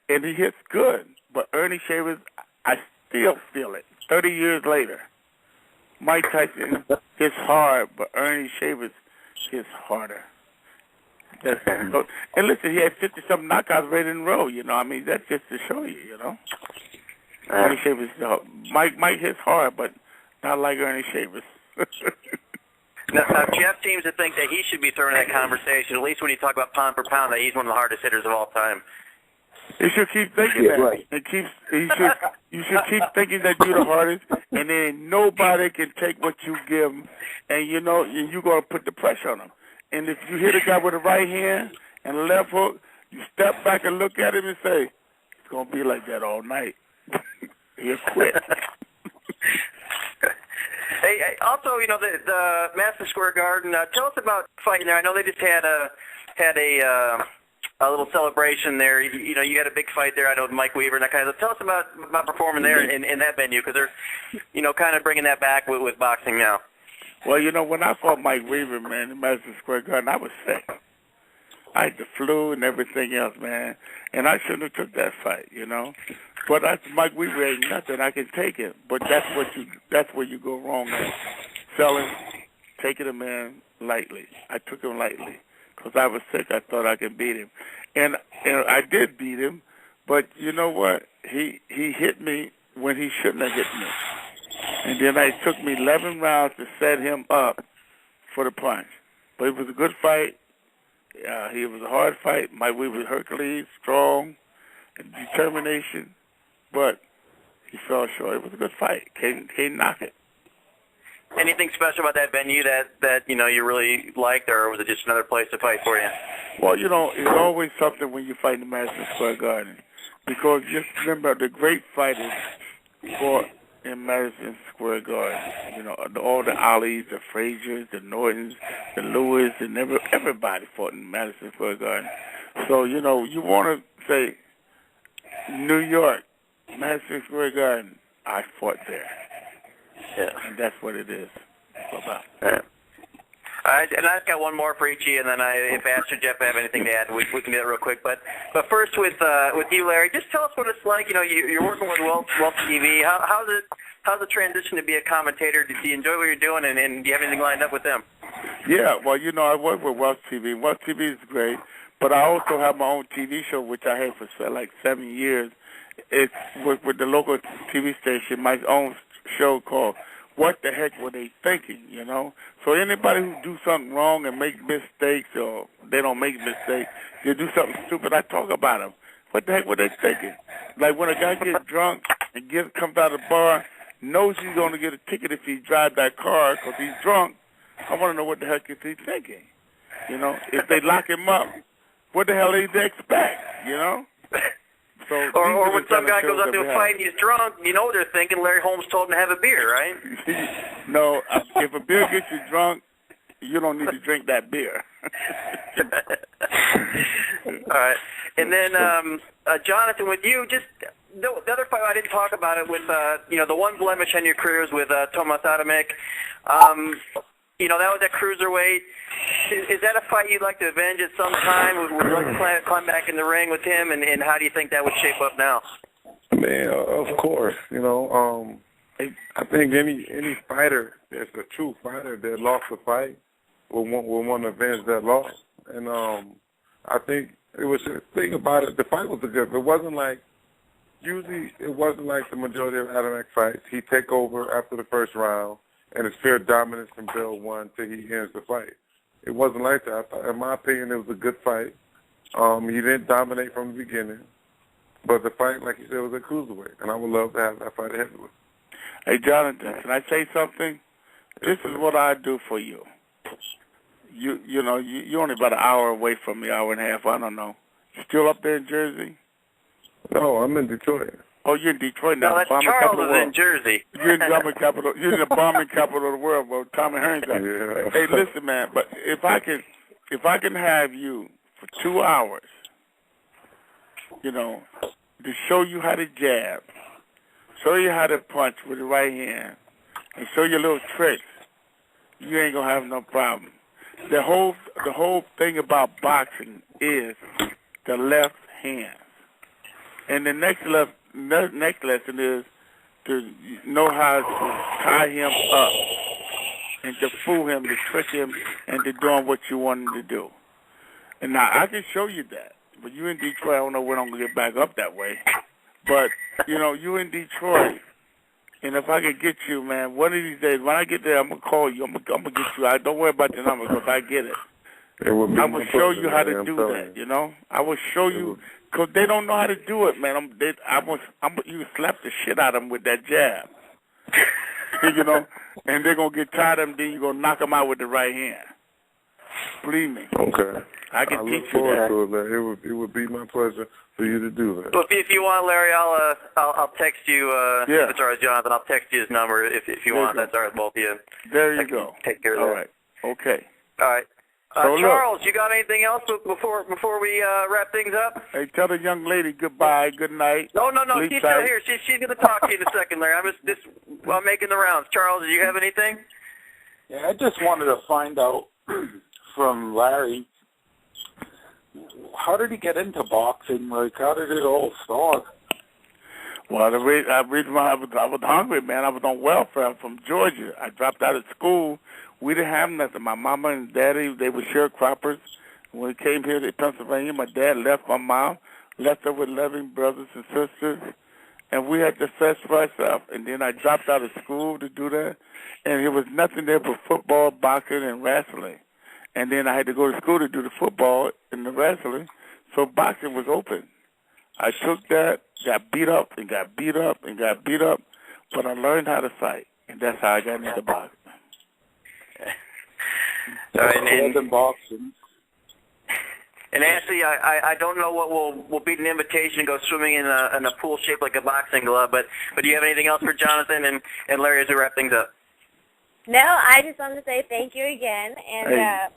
And he hits good. But Ernie Shavers, I still feel it. 30 years later, Mike Tyson hits hard, but Ernie Shavers hits harder. And listen, he had 50-something knockouts right in a row, you know. I mean, that's just to show you, you know. Ernie Shavers, Mike hits hard, but not like Ernie Shavers. Now, Jeff seems to think that he should be thrown in that conversation, at least when you talk about pound for pound, that he's one of the hardest hitters of all time. You should keep thinking that. Right. You should keep thinking that you're the hardest, and then nobody can take what you give them, and you know you're going to put the pressure on them. And if you hit a guy with a right hand and a left hook, you step back and look at him and say, it's going to be like that all night. He'll quit. Hey, also, you know, the Madison Square Garden, tell us about fighting there. I know they just had a little celebration there. You know, you had a big fight there, I know, with Mike Weaver and that kind of stuff. Tell us about performing there in that venue, because they're, you know, kind of bringing that back with boxing now. Well, you know, when I fought Mike Weaver, man, in Madison Square Garden, I was sick. I had the flu and everything else, man, and I shouldn't have took that fight, you know. But Mike Weaver ain't nothing. I can take it, but that's where you go wrong at. Selling, taking him in lightly. I took him lightly. Because I was sick, I thought I could beat him. And I did beat him, but you know what? He hit me when he shouldn't have hit me. And then it took me 11 rounds to set him up for the punch. But it was a good fight. It was a hard fight. Mike Weaver was Hercules, strong, and determination. But he fell short. It was a good fight. Can't knock it. Anything special about that venue that you know you really liked, or was it just another place to fight for you? Well, you know, it's always something when you fight in the Madison Square Garden, because just remember the great fighters fought in Madison Square Garden. You know, all the Alis, the Fraziers, the Nortons, the Lewis, and everybody fought in Madison Square Garden. So you know, you want to say New York, Madison Square Garden. I fought there. Yeah, and that's what it is about. Yeah. All right, and I've got one more for each of you, and then if Astor Jeff have anything to add, we can do that real quick. But first with you, Larry, just tell us what it's like. You know, you're working with Wealth TV. How's the transition to be a commentator? Do you enjoy what you're doing, and do you have anything lined up with them? Yeah, well, you know, I work with Wealth TV. Wealth TV is great, but I also have my own TV show, which I had for like 7 years. It's with the local TV station, my own show called What the Heck Were They Thinking, you know? So anybody who do something wrong and make mistakes, or they don't make mistakes, they do something stupid, I talk about them. What the heck were they thinking? Like when a guy gets drunk and comes out of the bar, knows he's going to get a ticket if he drives that car because he's drunk, I want to know what the heck is he thinking? You know, if they lock him up, what the hell do they expect, you know? So or when some guy goes up to a fight and he's drunk, you know they're thinking Larry Holmes told him to have a beer, right? No, if a beer gets you drunk, You don't need to drink that beer. All right. And then, Jonathan, with you, just the other fight, I didn't talk about it with, the one blemish on your careers with Tomas Adamek. That was at cruiserweight. Is that a fight you'd like to avenge at some time? Would you like to climb back in the ring with him, and how do you think that would shape up now? Man, of course. I think any fighter that's a true fighter that lost a fight will want to avenge that loss. And I think it was the thing about it. The fight was good. It wasn't like the majority of Adamek fights. He take over after the first round, and it's fair dominance from bell one till he ends the fight. It wasn't like that. I thought, in my opinion, it was a good fight. He didn't dominate from the beginning, but the fight, like you said, was a cruiserweight, and I would love to have that fight at heavyweight. Hey, Jonathan, can I say something? This is what I do for you. You're only about an hour away from me, hour and a half, I don't know. You still up there in Jersey? No, I'm in Detroit. Oh, you're in Detroit now. No, that's Charles is in Jersey. You're in the bombing capital. You're in the bombing capital of the world, bro. Tommy Hearns. Yeah. Hey, listen, man. But if I can have you for 2 hours, to show you how to jab, show you how to punch with the right hand, and show you little tricks, you ain't gonna have no problem. The whole thing about boxing is the left hand, and the next lesson is to know how to tie him up and to fool him, to trick him, and to do what you want him to do. And now I can show you that, but you in Detroit, I don't know when I'm gonna get back up that way. But you in Detroit, and if I could get you, man, one of these days when I get there, I'm gonna call you. I'm gonna get you. Don't worry about the number because I get it. I will show you how to do that. I will show you. Because they don't know how to do it, man. You slap the shit out of them with that jab. And they're going to get tired of them, then you're going to knock them out with the right hand. Believe me. Okay. I can teach look you forward that. to it, man. It would be my pleasure for you to do that. Well, if you want, Larry, I'll text you. If it's all right, Jonathan, I'll text you his number if you want. That's all right, both of you. There you go. Take care of that. All right. Okay. All right. So Charles, you got anything else before we wrap things up? Hey, tell the young lady goodbye, good night. No, she's still here. She's going to talk to you in a second, Larry. I'm making the rounds. Charles, do you have anything? Yeah, I just wanted to find out from Larry, how did he get into boxing? Like, how did it all start? Well, the reason I was hungry, man. I was on welfare from Georgia. I dropped out of school. We didn't have nothing. My mama and daddy, they were sharecroppers. When we came here to Pennsylvania, my dad left my mom, left her with 11 brothers and sisters, and we had to fetch for ourselves. And then I dropped out of school to do that, and there was nothing there but football, boxing, and wrestling. And then I had to go to school to do the football and the wrestling, so boxing was open. I took that, got beat up, and got beat up, and got beat up, but I learned how to fight, and that's how I got into boxing. And boxing. And Ashley, I don't know what will beat an invitation to go swimming in a pool shaped like a boxing glove, but do you have anything else for Jonathan and Larry as we wrap things up? No, I just wanted to say thank you again, and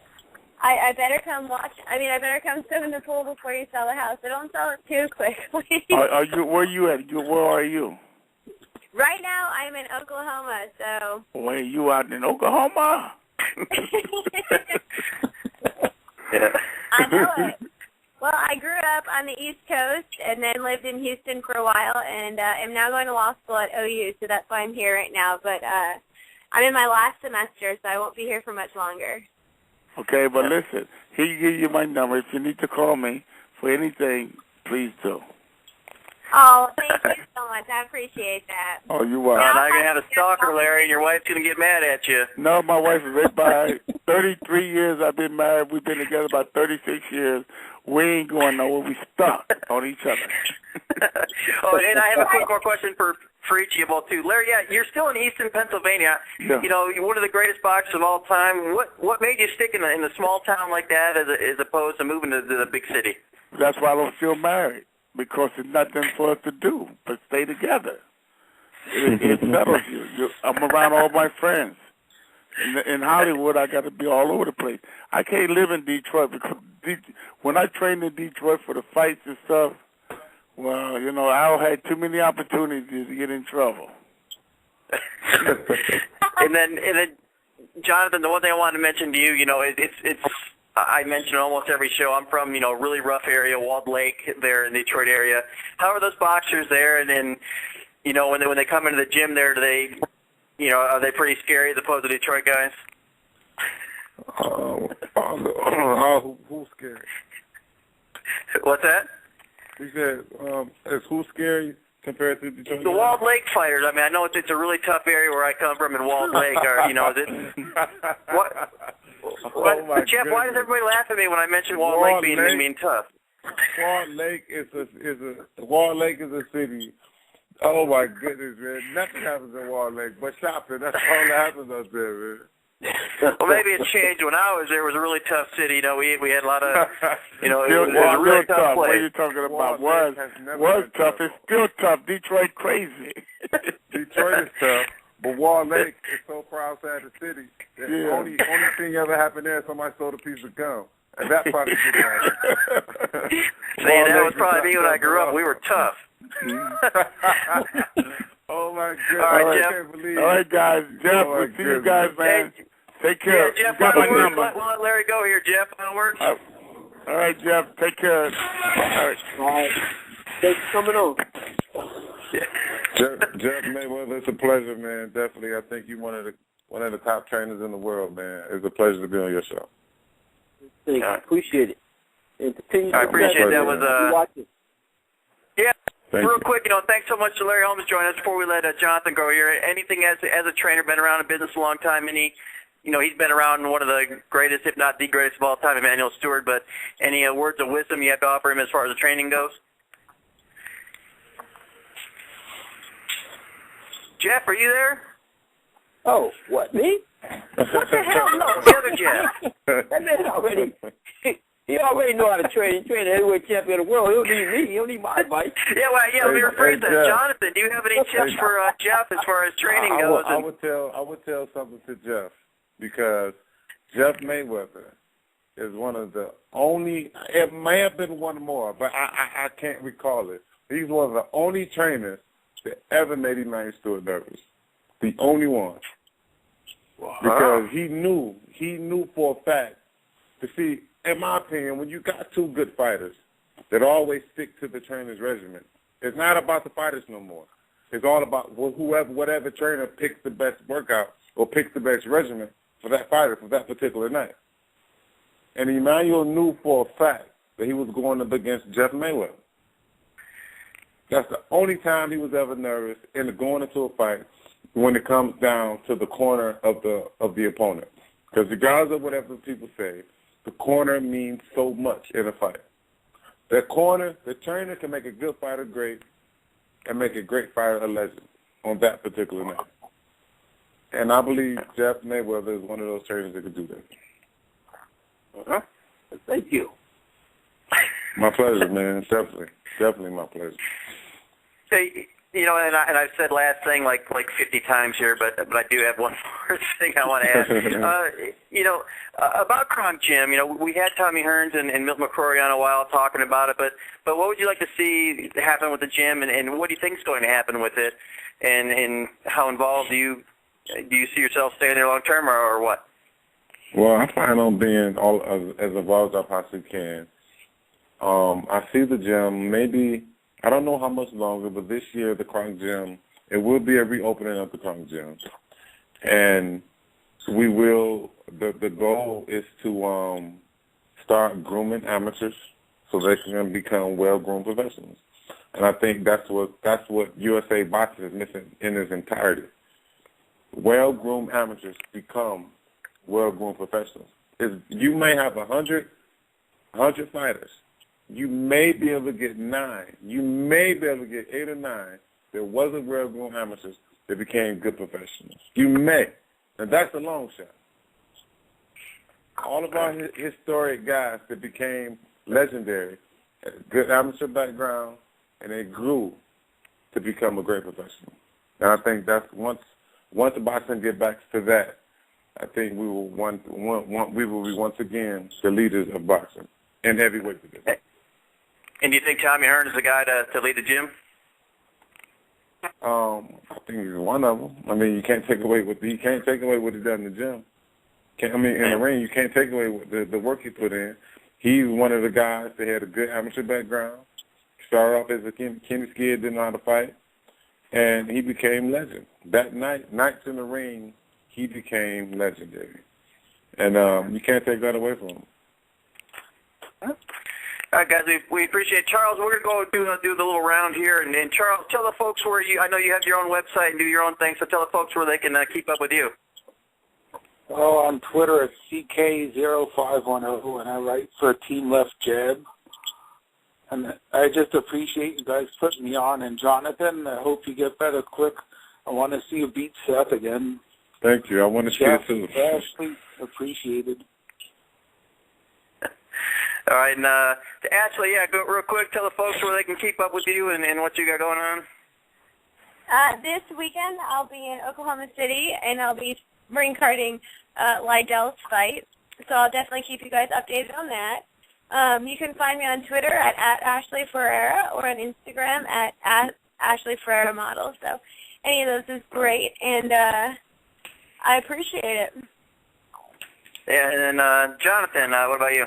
I better come watch. I better come swim in the pool before you sell the house. So don't sell it too quickly. Where are you at? Where are you? Right now, I'm in Oklahoma. So. Where you out in Oklahoma? Yeah. I know it. Well, I grew up on the East Coast and then lived in Houston for a while, and am now going to law school at OU. So that's why I'm here right now. But I'm in my last semester, so I won't be here for much longer. Okay, but listen, he'll give you my number. If you need to call me for anything, please do. Oh, thank you so much. I appreciate that. Oh, you are. Now you're going to have a stalker, Larry, and your wife's going to get mad at you. No, my wife is right by 33 years I've been married. We've been together about 36 years. We ain't going nowhere. We stuck on each other. Oh, and I have a quick more question for each of you both, too. Larry, you're still in Easton, Pennsylvania. Yeah. You're one of the greatest boxers of all time. What made you stick in a small town like that as opposed to moving to the big city? That's why I'm still married, because there's nothing for us to do but stay together. It settles you. I'm around all my friends. In Hollywood, I got to be all over the place. I can't live in Detroit because when I trained in Detroit for the fights and stuff, well, you know, I had too many opportunities to get in trouble. and then, Jonathan, the one thing I wanted to mention to you, you know, it's I mention almost every show. I'm from, you know, a really rough area, Walled Lake, there in the Detroit area. How are those boxers there? And then, you know, when they come into the gym there, do they, you know, are they pretty scary as opposed to Detroit guys? Who's scary? What's that? He said, is who scary compared to Detroit? The Walled Lake fighters. I mean, I know it's a really tough area where I come from in Walled Lake. Or, you know, what? Oh Jeff, why does everybody laugh at me when I mention Walled Lake being tough? Walled Lake is a city. Oh my goodness, man! Nothing happens in Walled Lake but shopping. That's all that happens up there, man. Well, maybe it changed when I was there. It was a really tough city. You know, we had a lot of, you know, it was a really tough place. What are you talking about? Was tough. It's still tough. Detroit crazy. Detroit is tough, but Walled Lake is so far outside the city. The only thing ever happened there is somebody stole a piece of gum. And that part is See, that was probably me when I grew up. We were tough. Oh my God! All right, Jeff. All right, guys. Jeff, we'll see you guys, man. Take care. Yeah, Jeff, got my number. We'll let Larry go here, Jeff. Final words. All right, Jeff. Take care. All right. Thanks for coming on. Jeff Mayweather, it's a pleasure, man. Definitely, I think you're one of the top trainers in the world, man. It's a pleasure to be on your show. Thanks. Appreciate it. And continue. I appreciate that. Was yeah. Thank Real you. quick, you know, thanks so much to Larry Holmes joining us before we let Jonathan go here. Anything as a trainer, been around in business a long time, any, you know, he's been around one of the greatest, if not the greatest of all time, Emmanuel Stewart, but any words of wisdom you have to offer him as far as the training goes? Jeff, are you there? Oh, what, me? What the hell? No, the other Jeff. That man already, he already know how to train. He trained the heavyweight champion of the world. He don't need me. He don't need my advice. Yeah, well, let me rephrase that. Jonathan, do you have any tips for Jeff as far as training goes? I would tell something to Jeff, because Jeff Mayweather is one of the only, it may have been one more, but I can't recall it. He's one of the only trainers that ever made Emmanuel Stewart nervous. The only one. Wow. Because he knew for a fact, to see, in my opinion, when you got two good fighters that always stick to the trainer's regimen, it's not about the fighters no more. It's all about whatever trainer picks the best workout or picks the best regimen for that fighter for that particular night. And Emmanuel knew for a fact that he was going up against Jeff Mayweather. That's the only time he was ever nervous in going into a fight, when it comes down to the corner of the opponent. Because regardless of whatever people say, the corner means so much in a fight. The corner, the trainer can make a good fighter great and make a great fighter a legend on that particular night. And I believe Jeff Mayweather is one of those trainers that could do that. Thank you. My pleasure, man. Definitely my pleasure. Hey, you know, and I've said last thing like 50 times here, but I do have one more thing I want to ask. You know, about Kronk Gym, you know, we had Tommy Hearns and Milt McCrory on a while talking about it, but what would you like to see happen with the gym, and what do you think is going to happen with it, and how involved do you see yourself staying there long term, or what? Well, I plan on being as involved as I possibly can. I see the gym maybe, I don't know how much longer, but this year the Kronk Gym, it will be a reopening of the Kronk Gym. And we will, the goal is to start grooming amateurs so they can become well-groomed professionals. And I think that's what USA Boxing is missing in its entirety. Well-groomed amateurs become well-groomed professionals. You may have 100 fighters. You may be able to get 9. You may be able to get 8 or 9 that wasn't well-groomed amateurs that became good professionals. You may. And that's a long shot. All of our historic guys that became legendary had a good amateur background, and they grew to become a great professional. And I think that's once boxing get back to that, I think we will we will be once again the leaders of boxing in heavyweight division. And do you think Tommy Hearn is the guy to lead the gym? I think he's one of them. I mean, you can't take away what he does in the gym. In the ring, you can't take away what the work he put in. He's one of the guys that had a good amateur background. Started off as a Kenny Skid, didn't know how to fight, and he became legend. That nights in the ring, he became legendary, and you can't take that away from him. All right, guys, we appreciate it. Charles, we're going to go do the little round here. And Charles, tell the folks where I know you have your own website and do your own thing, so tell the folks where they can keep up with you. Oh, on Twitter it's CK0510, and I write for Team Left Jab. And I just appreciate you guys putting me on. And Jonathan, I hope you get better quick. I want to see you beat Seth again. Thank you. I want to see it too. Ashley, appreciated. All right, and to Ashley, go real quick. Tell the folks where they can keep up with you and what you got going on. This weekend, I'll be in Oklahoma City, and I'll be ring carding Lydell's fight. So I'll definitely keep you guys updated on that. You can find me on Twitter at Ashley Ferreira or on Instagram at Ashley Ferreira Model. So any of those is great, and I appreciate it. Yeah, and then Jonathan, what about you?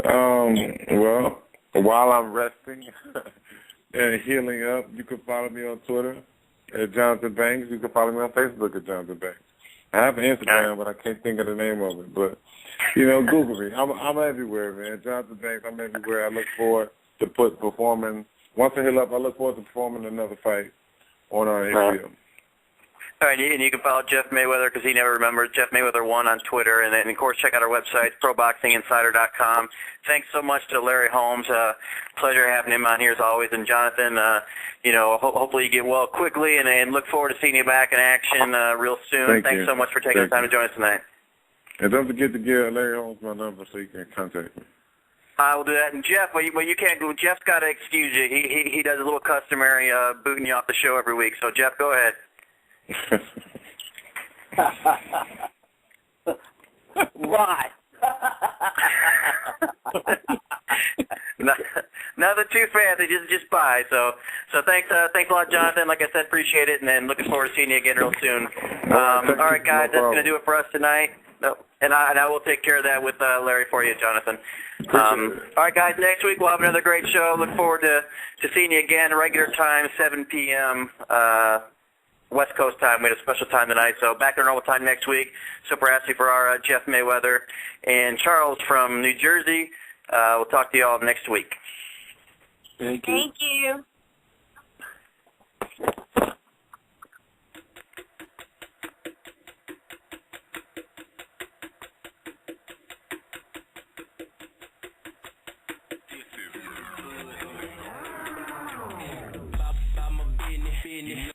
Well, while I'm resting and healing up, you can follow me on Twitter at Johnathon Banks. You can follow me on Facebook at Johnathon Banks. I have an Instagram, but I can't think of the name of it. But, Google me. I'm everywhere, man. Johnathon Banks, I'm everywhere. I look forward to performing. Once I heal up, I look forward to performing another fight on our HBO. All right, and you can follow Jeff Mayweather because he never remembers. Jeff Mayweather 1 on Twitter. And then, of course, check out our website, ProBoxingInsider.com. Thanks so much to Larry Holmes. Pleasure having him on here as always. And Jonathan, hopefully you get well quickly and look forward to seeing you back in action real soon. Thanks so much for taking the time to join us tonight. And don't forget to give Larry Holmes my number so you can contact me. I will do that. And Jeff, you can't go. Jeff's got to excuse you. He does a little customary booting you off the show every week. So, Jeff, go ahead. Right. Nothing too fancy, just buy. So thanks a lot, Jonathan. Like I said, appreciate it, and then looking forward to seeing you again real soon. All right, guys, that's going to do it for us tonight. And I will take care of that with Larry for you, Jonathan. All right, guys, next week we'll have another great show. Look forward to seeing you again. Regular time, 7 p.m. West Coast time. We had a special time tonight, so back to normal time next week. Super happy for our Jeff Mayweather and Charles from New Jersey. We'll talk to you all next week. Thank you. Thank you. Business.